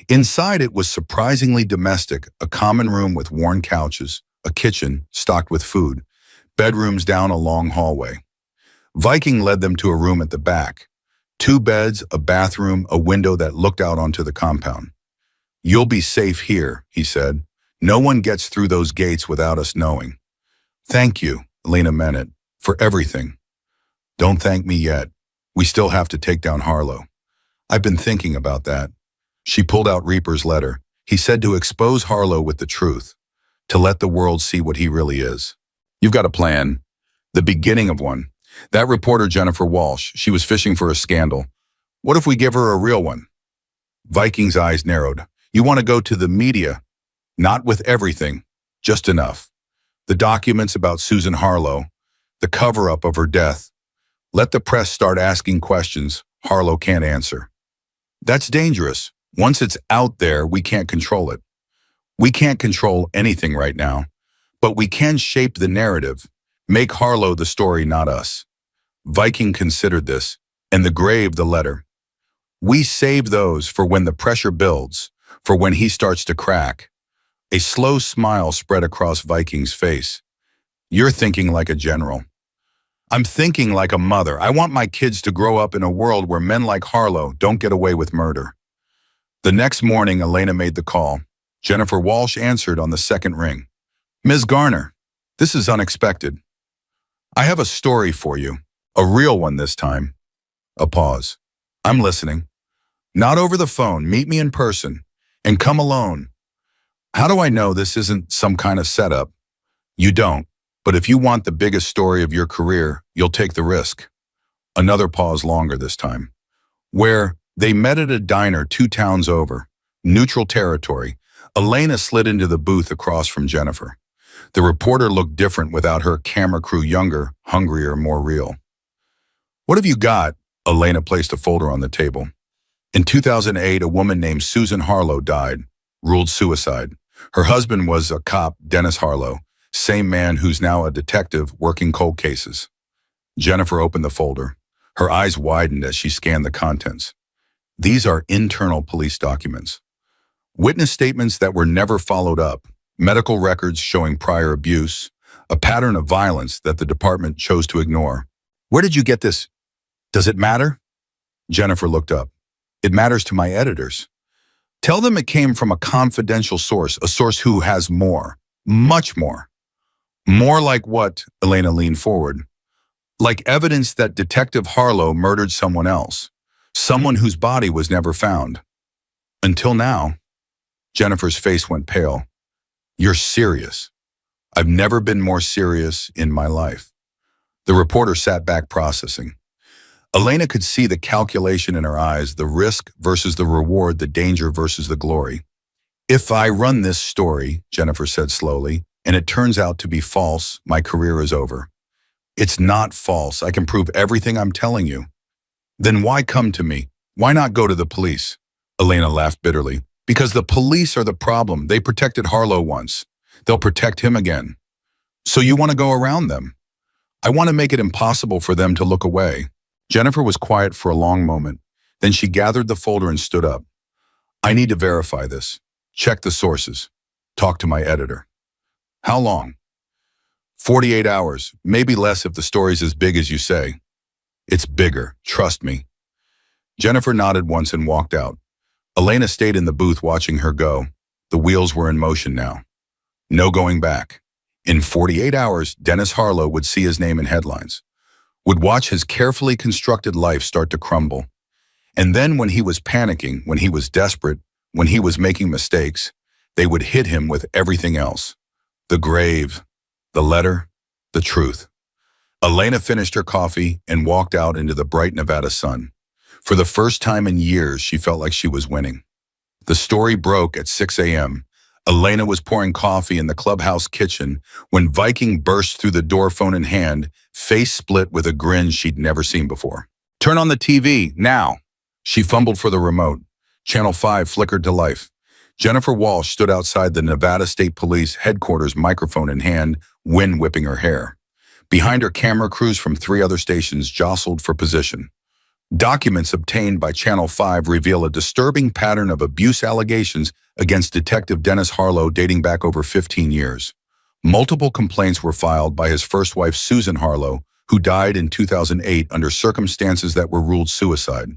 Inside it was surprisingly domestic, a common room with worn couches, a kitchen stocked with food, bedrooms down a long hallway. Viking led them to a room at the back. 2 beds, a bathroom, a window that looked out onto the compound. You'll be safe here, he said. No one gets through those gates without us knowing. Thank you, Elena meant it, for everything. Don't thank me yet. We still have to take down Harlow. I've been thinking about that. She pulled out Reaper's letter. He said to expose Harlow with the truth, to let the world see what he really is. You've got a plan. The beginning of one. That reporter Jennifer Walsh, she was fishing for a scandal. What if we give her a real one? Viking's eyes narrowed. You want to go to the media? Not with everything, just enough. The documents about Susan Harlow, the cover-up of her death. Let the press start asking questions Harlow can't answer. That's dangerous. Once it's out there, we can't control it. We can't control anything right now, but we can shape the narrative, make Harlow the story, not us. Viking considered this, and the grave the letter. We save those for when the pressure builds, for when he starts to crack. A slow smile spread across Viking's face. You're thinking like a general. I'm thinking like a mother. I want my kids to grow up in a world where men like Harlow don't get away with murder. The next morning, Elena made the call. Jennifer Walsh answered on the second ring. Ms. Garner, this is unexpected. I have a story for you. A real one this time. A pause. I'm listening. Not over the phone. Meet me in person. And come alone. How do I know this isn't some kind of setup? You don't. But if you want the biggest story of your career, you'll take the risk. Another pause, longer this time. Where they met at a diner 2 towns over. Neutral territory. Elena slid into the booth across from Jennifer. The reporter looked different without her camera crew, younger, hungrier, more real. What have you got? Elena placed a folder on the table. In 2008, a woman named Susan Harlow died, ruled suicide. Her husband was a cop, Dennis Harlow, same man who's now a detective working cold cases. Jennifer opened the folder. Her eyes widened as she scanned the contents. These are internal police documents. Witness statements that were never followed up, medical records showing prior abuse, a pattern of violence that the department chose to ignore. Where did you get this? Does it matter? Jennifer looked up. It matters to my editors. Tell them it came from a confidential source, a source who has more, much more. More like what? Elena leaned forward. Like evidence that Detective Harlow murdered someone else, someone whose body was never found. Until now. Jennifer's face went pale. You're serious. I've never been more serious in my life. The reporter sat back processing. Elena could see the calculation in her eyes, the risk versus the reward, the danger versus the glory. If I run this story, Jennifer said slowly, and it turns out to be false, my career is over. It's not false. I can prove everything I'm telling you. Then why come to me? Why not go to the police? Elena laughed bitterly. Because the police are the problem. They protected Harlow once. They'll protect him again. So you want to go around them? I want to make it impossible for them to look away. Jennifer was quiet for a long moment. Then she gathered the folder and stood up. I need to verify this. Check the sources. Talk to my editor. How long? 48 hours, maybe less if the story's as big as you say. It's bigger, trust me. Jennifer nodded once and walked out. Elena stayed in the booth watching her go. The wheels were in motion now. No going back. In 48 hours, Dennis Harlow would see his name in headlines, would watch his carefully constructed life start to crumble. And then when he was panicking, when he was desperate, when he was making mistakes, they would hit him with everything else. The grave, the letter, the truth. Elena finished her coffee and walked out into the bright Nevada sun. For the first time in years, she felt like she was winning. The story broke at 6 a.m. Elena was pouring coffee in the clubhouse kitchen when Viking burst through the door, phone in hand, face split with a grin she'd never seen before. Turn on the TV, now. She fumbled for the remote. Channel 5 flickered to life. Jennifer Walsh stood outside the Nevada State Police headquarters, microphone in hand, wind whipping her hair. Behind her, camera crews from 3 other stations jostled for position. Documents obtained by Channel 5 reveal a disturbing pattern of abuse allegations against Detective Dennis Harlow dating back over 15 years. Multiple complaints were filed by his first wife, Susan Harlow, who died in 2008 under circumstances that were ruled suicide.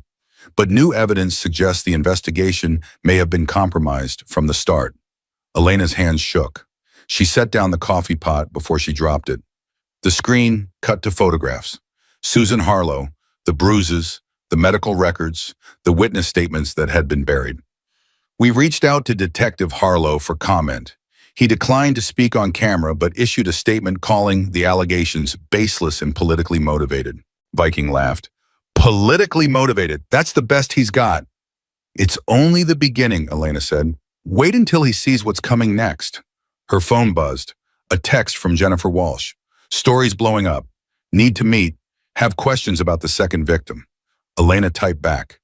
But new evidence suggests the investigation may have been compromised from the start. Elena's hands shook. She set down the coffee pot before she dropped it. The screen cut to photographs. Susan Harlow, the bruises, the medical records, the witness statements that had been buried. We reached out to Detective Harlow for comment. He declined to speak on camera but issued a statement calling the allegations baseless and politically motivated. Viking laughed. Politically motivated, that's the best he's got. It's only the beginning, Elena said. Wait until he sees what's coming next. Her phone buzzed. A text from Jennifer Walsh. Stories blowing up. Need to meet. Have questions about the second victim. Elena typed back.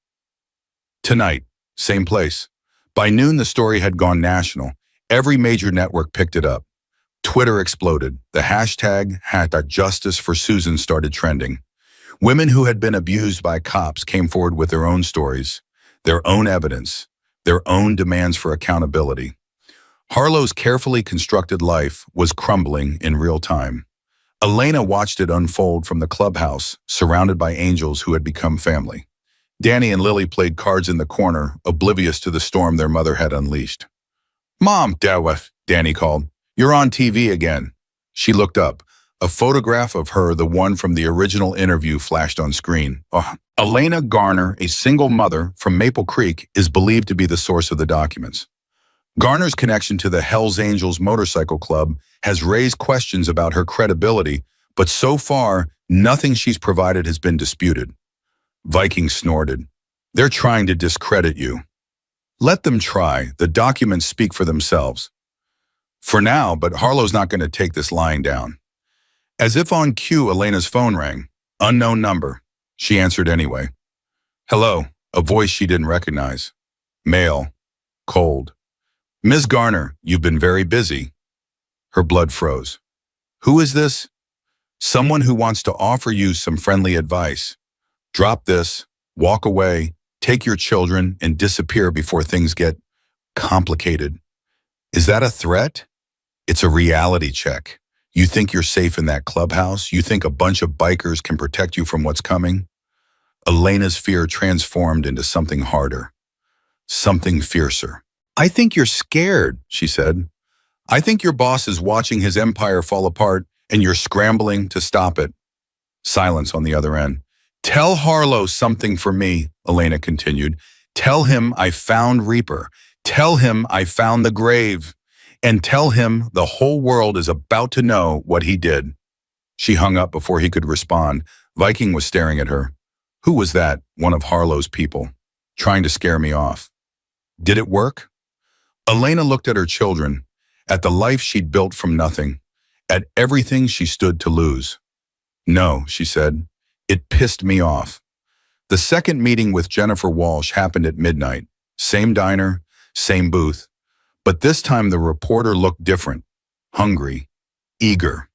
Tonight, same place. By noon, the story had gone national. Every major network picked it up. Twitter exploded. The hashtag #JusticeForSusan started trending. Women who had been abused by cops came forward with their own stories, their own evidence, their own demands for accountability. Harlow's carefully constructed life was crumbling in real time. Elena watched it unfold from the clubhouse, surrounded by angels who had become family. Danny and Lily played cards in the corner, oblivious to the storm their mother had unleashed. Mom, Danny called. You're on TV again. She looked up. A photograph of her, the one from the original interview, flashed on screen. Elena Garner, a single mother from Maple Creek, is believed to be the source of the documents. Garner's connection to the Hells Angels Motorcycle Club has raised questions about her credibility, but so far, nothing she's provided has been disputed. Viking snorted. They're trying to discredit you. Let them try. The documents speak for themselves. For now, but Harlow's not going to take this lying down. As if on cue, Elena's phone rang. Unknown number. She answered anyway. Hello, a voice she didn't recognize. Male. Cold. Ms. Garner, you've been very busy. Her blood froze. Who is this? Someone who wants to offer you some friendly advice. Drop this, walk away, take your children, and disappear before things get complicated. Is that a threat? It's a reality check. You think you're safe in that clubhouse? You think a bunch of bikers can protect you from what's coming? Elena's fear transformed into something harder, something fiercer. I think you're scared, she said. I think your boss is watching his empire fall apart and you're scrambling to stop it. Silence on the other end. Tell Harlow something for me, Elena continued. Tell him I found Reaper. Tell him I found the grave. And tell him the whole world is about to know what he did. She hung up before he could respond. Viking was staring at her. Who was that? One of Harlow's people. Trying to scare me off. Did it work? Elena looked at her children. at the life she'd built from nothing, at everything she stood to lose. No, she said. It pissed me off. The second meeting with Jennifer Walsh happened at midnight. Same diner, same booth. But this time the reporter looked different. Hungry, eager.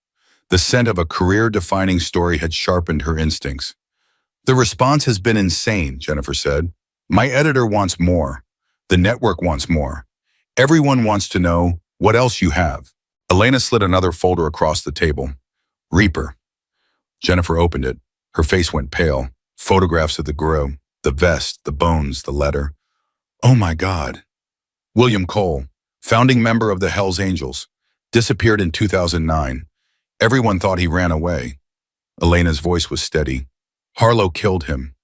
The scent of a career-defining story had sharpened her instincts. The response has been insane, Jennifer said. My editor wants more. The network wants more. Everyone wants to know what else you have. Elena slid another folder across the table. Reaper. Jennifer opened it. Her face went pale. Photographs of the grill, the vest, the bones, the letter. Oh my God. William Cole, founding member of the Hells Angels, disappeared in 2009. Everyone thought he ran away. Elena's voice was steady. Harlow killed him,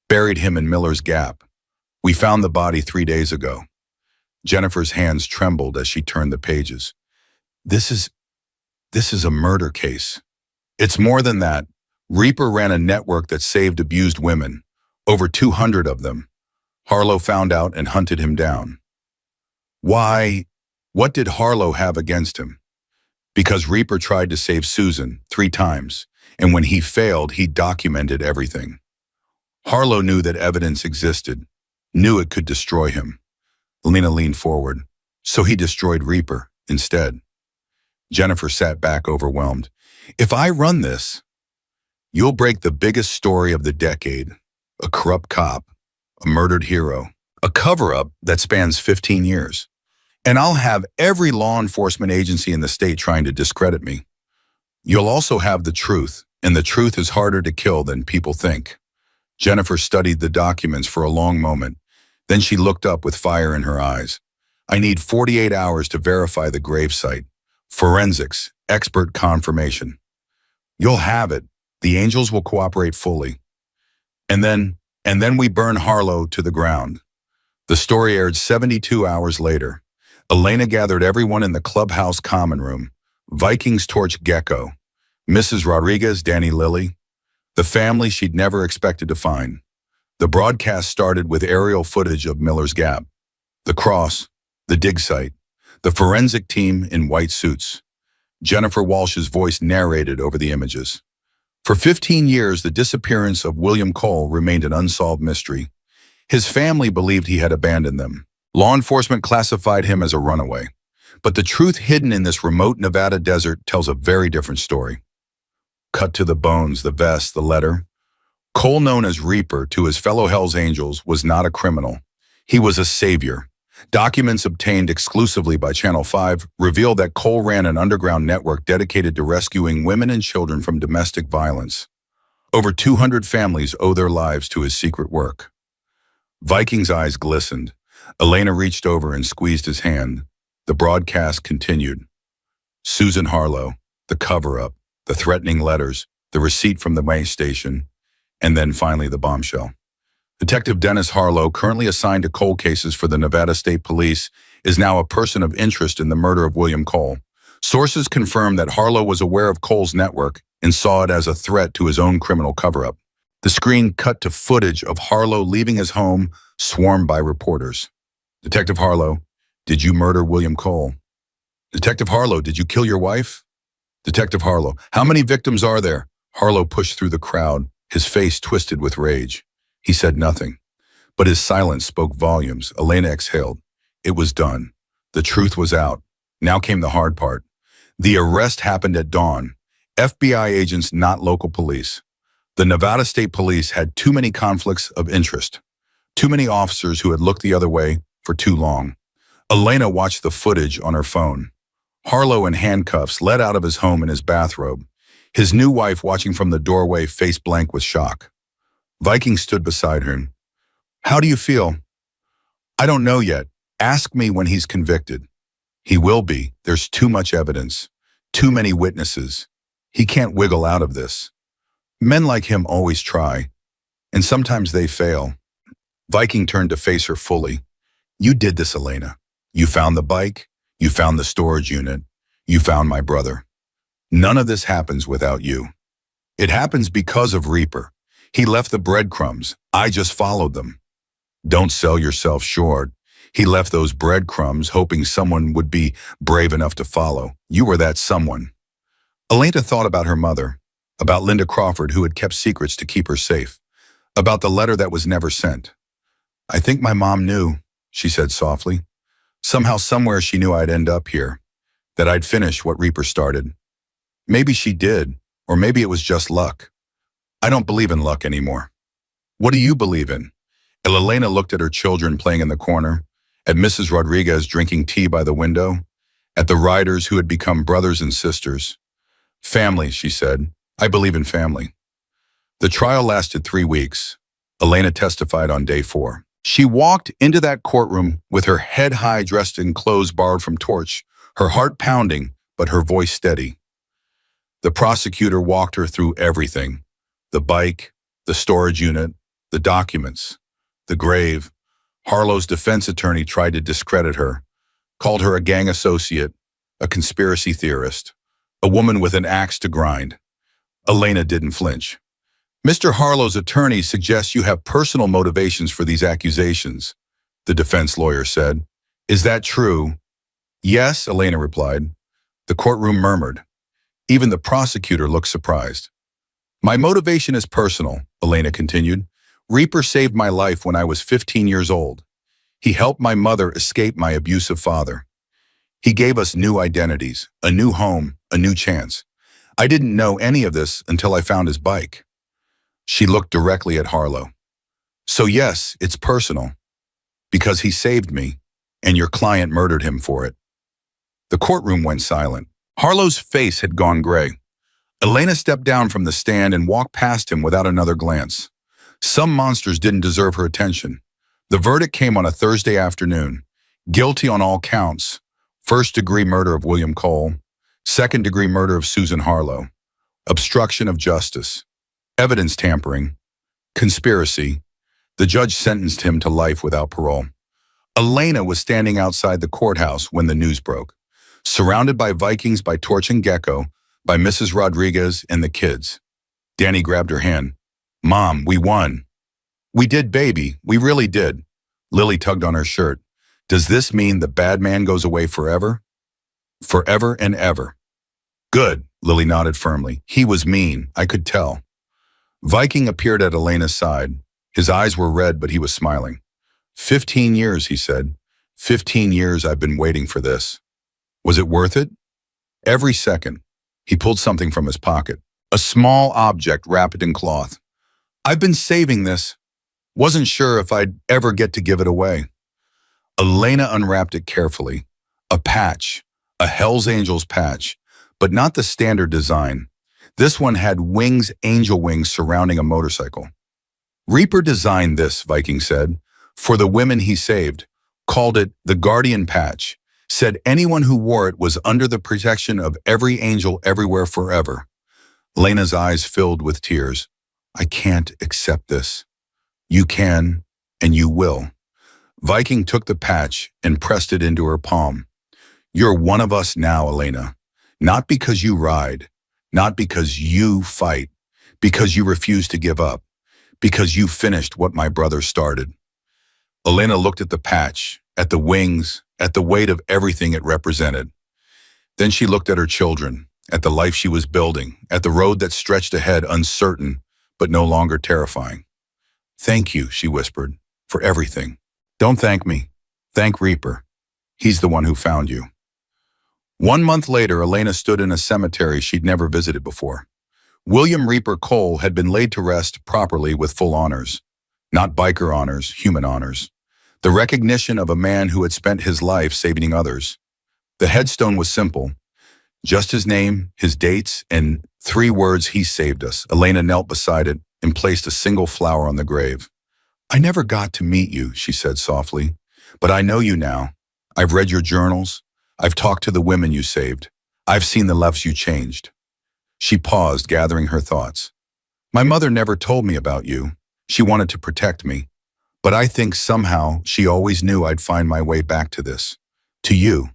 buried him in Miller's Gap. We found the body 3 days ago. Jennifer's hands trembled as she turned the pages. This is a murder case. It's more than that. Reaper ran a network that saved abused women, over 200 of them. Harlow found out and hunted him down. Why? What did Harlow have against him? Because Reaper tried to save Susan 3 times, and when he failed, he documented everything. Harlow knew that evidence existed, knew it could destroy him. Lena leaned forward. So he destroyed Reaper instead. Jennifer sat back overwhelmed. If I run this, you'll break the biggest story of the decade. A corrupt cop, a murdered hero, a cover-up that spans 15 years. And I'll have every law enforcement agency in the state trying to discredit me. You'll also have the truth, and the truth is harder to kill than people think. Jennifer studied the documents for a long moment. Then she looked up with fire in her eyes. I need 48 hours to verify the gravesite. Forensics, expert confirmation. You'll have it. The angels will cooperate fully. And then we burn Harlow to the ground. The story aired 72 hours later. Elena gathered everyone in the clubhouse common room. Vikings torch Gecko. Mrs. Rodriguez, Danny Lilly. The family she'd never expected to find. The broadcast started with aerial footage of Miller's Gap. The cross, the dig site, the forensic team in white suits. Jennifer Walsh's voice narrated over the images. For 15 years, the disappearance of William Cole remained an unsolved mystery. His family believed he had abandoned them. Law enforcement classified him as a runaway. But the truth hidden in this remote Nevada desert tells a very different story. Cut to the bones, the vest, the letter. Cole, known as Reaper to his fellow Hells Angels, was not a criminal. He was a savior. Documents obtained exclusively by Channel 5 reveal that Cole ran an underground network dedicated to rescuing women and children from domestic violence. Over 200 families owe their lives to his secret work. Viking's eyes glistened. Elena reached over and squeezed his hand. The broadcast continued. Susan Harlow, the cover-up, the threatening letters, the receipt from the way station, and then finally the bombshell. Detective Dennis Harlow, currently assigned to Cole cases for the Nevada State Police, is now a person of interest in the murder of William Cole. Sources confirm that Harlow was aware of Cole's network and saw it as a threat to his own criminal cover-up. The screen cut to footage of Harlow leaving his home, swarmed by reporters. Detective Harlow, did you murder William Cole? Detective Harlow, did you kill your wife? Detective Harlow, how many victims are there? Harlow pushed through the crowd, his face twisted with rage. He said nothing, but his silence spoke volumes. Elena exhaled. It was done. The truth was out. Now came the hard part. The arrest happened at dawn. FBI agents, not local police. The Nevada State Police had too many conflicts of interest. Too many officers who had looked the other way for too long. Elena watched the footage on her phone. Harlow in handcuffs led out of his home in his bathrobe. His new wife watching from the doorway, face blank with shock. Viking stood beside her. How do you feel? I don't know yet. Ask me when he's convicted. He will be. There's too much evidence. Too many witnesses. He can't wiggle out of this. Men like him always try. And sometimes they fail. Viking turned to face her fully. You did this, Elena. You found the bike. You found the storage unit. You found my brother. None of this happens without you. It happens because of Reaper. He left the breadcrumbs. I just followed them. Don't sell yourself short. He left those breadcrumbs hoping someone would be brave enough to follow. You were that someone. Elena thought about her mother, about Linda Crawford who had kept secrets to keep her safe, about the letter that was never sent. I think my mom knew, she said softly. Somehow, somewhere she knew I'd end up here, that I'd finish what Reaper started. Maybe she did, or maybe it was just luck. I don't believe in luck anymore. What do you believe in? Elena looked at her children playing in the corner, at Mrs. Rodriguez drinking tea by the window, at the riders who had become brothers and sisters. Family, she said. I believe in family. The trial lasted 3 weeks. Elena testified on day 4. She walked into that courtroom with her head high, dressed in clothes borrowed from Torch, her heart pounding, but her voice steady. The prosecutor walked her through everything: the bike, the storage unit, the documents, the grave. Harlow's defense attorney tried to discredit her, called her a gang associate, a conspiracy theorist, a woman with an axe to grind. Elena didn't flinch. Mr. Harlow's attorney suggests you have personal motivations for these accusations, the defense lawyer said. Is that true? Yes, Elena replied. The courtroom murmured. Even the prosecutor looked surprised. My motivation is personal, Elena continued. Reaper saved my life when I was 15 years old. He helped my mother escape my abusive father. He gave us new identities, a new home, a new chance. I didn't know any of this until I found his bike. She looked directly at Harlow. So yes, it's personal, because he saved me, and your client murdered him for it. The courtroom went silent. Harlow's face had gone gray. Elena stepped down from the stand and walked past him without another glance. Some monsters didn't deserve her attention. The verdict came on a Thursday afternoon. Guilty on all counts. First-degree murder of William Cole. Second-degree murder of Susan Harlow. Obstruction of justice. Evidence tampering. Conspiracy. The judge sentenced him to life without parole. Elena was standing outside the courthouse when the news broke. Surrounded by Vikings, by Torch and Gecko, by Mrs. Rodriguez and the kids. Danny grabbed her hand. Mom, we won. We did, baby. We really did. Lily tugged on her shirt. Does this mean the bad man goes away forever? Forever and ever. Good, Lily nodded firmly. He was mean, I could tell. Viking appeared at Elena's side. His eyes were red, but he was smiling. 15 years, he said. 15 years I've been waiting for this. Was it worth it? Every second. He pulled something from his pocket. A small object wrapped in cloth. I've been saving this. Wasn't sure if I'd ever get to give it away. Elena unwrapped it carefully. A patch. A Hell's Angels patch. But not the standard design. This one had wings, angel wings surrounding a motorcycle. Reaper designed this, Viking said, for the women he saved. Called it the Guardian Patch. Said anyone who wore it was under the protection of every angel everywhere forever. Lena's eyes filled with tears. I can't accept this. You can, and you will. Viking took the patch and pressed it into her palm. You're one of us now, Elena. Not because you ride, not because you fight, because you refuse to give up, because you finished what my brother started. Elena looked at the patch, at the wings, at the weight of everything it represented. Then she looked at her children, at the life she was building, at the road that stretched ahead uncertain, but no longer terrifying. Thank you, she whispered, for everything. Don't thank me. Thank Reaper. He's the one who found you. 1 month later, Elena stood in a cemetery she'd never visited before. William Reaper Cole had been laid to rest properly with full honors. Not biker honors, human honors. The recognition of a man who had spent his life saving others. The headstone was simple. Just his name, his dates, and 3 words, he saved us. Elena knelt beside it and placed a single flower on the grave. I never got to meet you, she said softly, but I know you now. I've read your journals. I've talked to the women you saved. I've seen the lives you changed. She paused, gathering her thoughts. My mother never told me about you. She wanted to protect me. But I think somehow she always knew I'd find my way back to this. To you.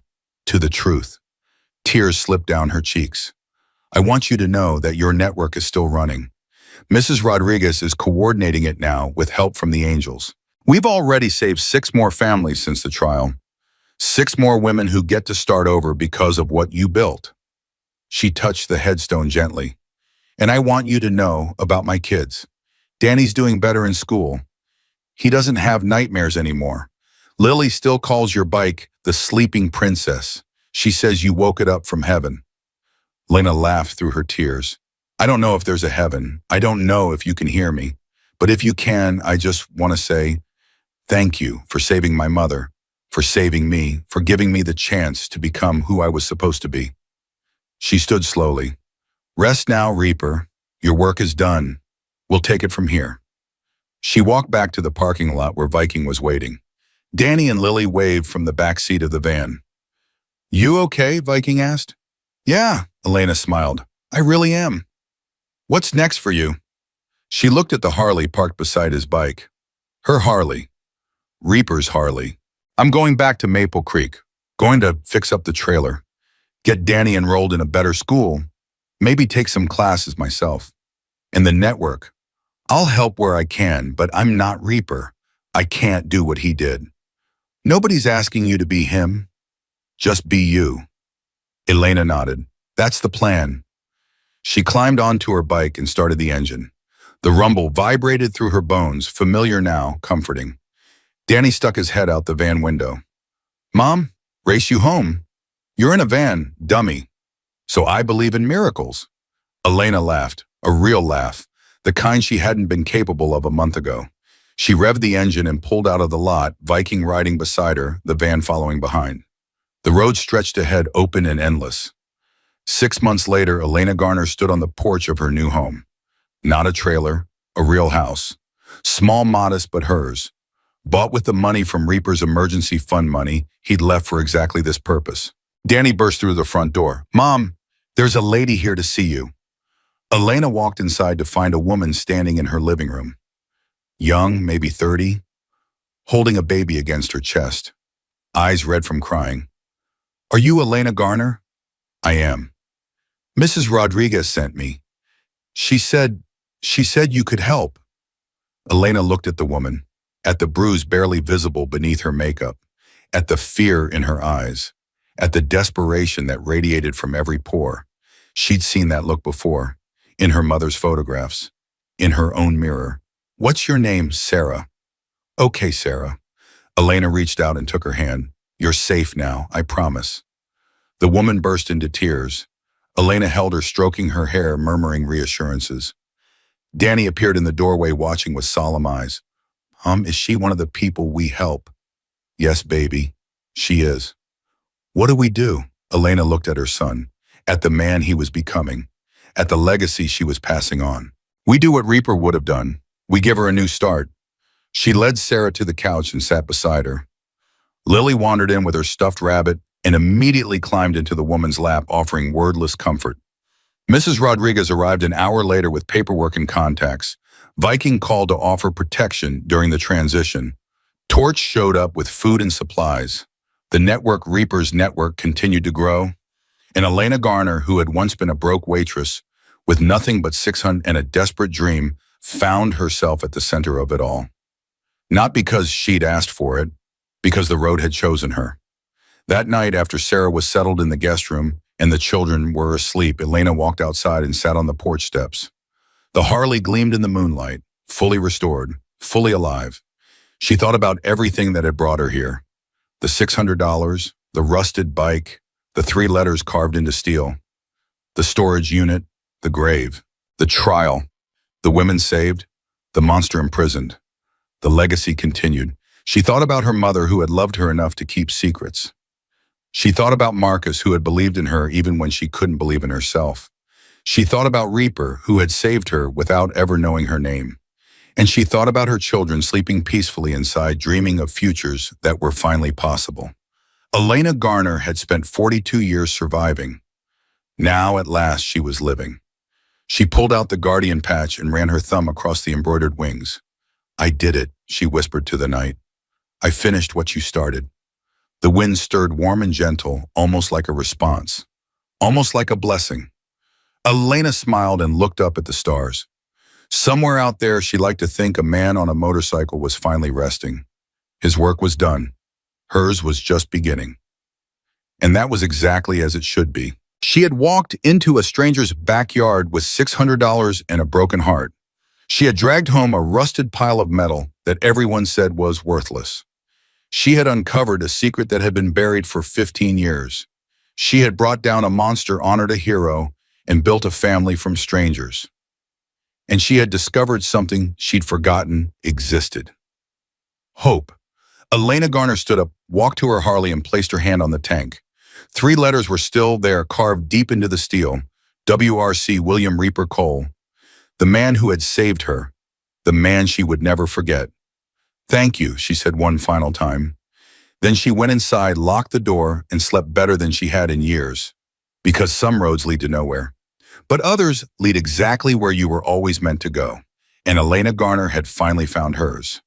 To the truth. Tears slipped down her cheeks. I want you to know that your network is still running. Mrs. Rodriguez is coordinating it now with help from the angels. We've already saved 6 more families since the trial. 6 more women who get to start over because of what you built. She touched the headstone gently. And I want you to know about my kids. Danny's doing better in school. He doesn't have nightmares anymore. Lily still calls your bike the sleeping princess. She says you woke it up from heaven. Lena laughed through her tears. I don't know if there's a heaven. I don't know if you can hear me. But if you can, I just want to say thank you for saving my mother, for saving me, for giving me the chance to become who I was supposed to be. She stood slowly. Rest now, Reaper. Your work is done. We'll take it from here. She walked back to the parking lot where Viking was waiting. Danny and Lily waved from the back seat of the van. You okay? Viking asked. Yeah, Elena smiled. I really am. What's next for you? She looked at the Harley parked beside his bike. Her Harley. Reaper's Harley. I'm going back to Maple Creek. Going to fix up the trailer. Get Danny enrolled in a better school. Maybe take some classes myself. And the network. I'll help where I can, but I'm not Reaper. I can't do what he did. Nobody's asking you to be him. Just be you. Elena nodded. That's the plan. She climbed onto her bike and started the engine. The rumble vibrated through her bones, familiar now, comforting. Danny stuck his head out the van window. Mom, race you home. You're in a van, dummy. So I believe in miracles. Elena laughed, a real laugh, the kind she hadn't been capable of a month ago. She revved the engine and pulled out of the lot, Viking riding beside her, the van following behind. The road stretched ahead, open and endless. 6 months later, Elena Garner stood on the porch of her new home. Not a trailer, a real house. Small, modest, but hers. Bought with the money from Reaper's emergency fund money he'd left for exactly this purpose. Danny burst through the front door. Mom, there's a lady here to see you. Elena walked inside to find a woman standing in her living room. Young, maybe 30, holding a baby against her chest. Eyes red from crying. Are you Elena Garner? I am. Mrs. Rodriguez sent me. She said you could help. Elena looked at the woman, at the bruise barely visible beneath her makeup, at the fear in her eyes, at the desperation that radiated from every pore. She'd seen that look before, in her mother's photographs, in her own mirror. What's your name, Sarah? Okay, Sarah. Elena reached out and took her hand. You're safe now, I promise. The woman burst into tears. Elena held her, stroking her hair, murmuring reassurances. Danny appeared in the doorway, watching with solemn eyes. Is she one of the people we help? Yes, baby, she is. What do we do? Elena looked at her son, at the man he was becoming, at the legacy she was passing on. We do what Reaper would have done. We give her a new start. She led Sarah to the couch and sat beside her. Lily wandered in with her stuffed rabbit and immediately climbed into the woman's lap, offering wordless comfort. Mrs. Rodriguez arrived an hour later with paperwork and contacts. Viking called to offer protection during the transition. Torch showed up with food and supplies. The network Reaper's network continued to grow. And Elena Garner, who had once been a broke waitress, with nothing but 600 and a desperate dream, found herself at the center of it all. Not because she'd asked for it, because the road had chosen her. That night, after Sarah was settled in the guest room and the children were asleep, Elena walked outside and sat on the porch steps. The Harley gleamed in the moonlight, fully restored, fully alive. She thought about everything that had brought her here. The $600, the rusted bike, the 3 letters carved into steel, the storage unit, the grave, the trial, the women saved, the monster imprisoned. The legacy continued. She thought about her mother, who had loved her enough to keep secrets. She thought about Marcus, who had believed in her even when she couldn't believe in herself. She thought about Reaper, who had saved her without ever knowing her name. And she thought about her children sleeping peacefully inside, dreaming of futures that were finally possible. Elena Garner had spent 42 years surviving. Now, at last, she was living. She pulled out the guardian patch and ran her thumb across the embroidered wings. I did it, she whispered to the night. I finished what you started. The wind stirred warm and gentle, almost like a response, almost like a blessing. Elena smiled and looked up at the stars. Somewhere out there, she'd like to think a man on a motorcycle was finally resting. His work was done. Hers was just beginning. And that was exactly as it should be. She had walked into a stranger's backyard with $600 and a broken heart. She had dragged home a rusted pile of metal that everyone said was worthless. She had uncovered a secret that had been buried for 15 years. She had brought down a monster, honored a hero, and built a family from strangers. And she had discovered something she'd forgotten existed. Hope. Elena Garner stood up, walked to her Harley, and placed her hand on the tank. 3 letters were still there, carved deep into the steel. WRC William Reaper Cole. The man who had saved her. The man she would never forget. "Thank you," she said one final time. Then she went inside, locked the door, and slept better than she had in years. Because some roads lead to nowhere. But others lead exactly where you were always meant to go. And Elena Garner had finally found hers.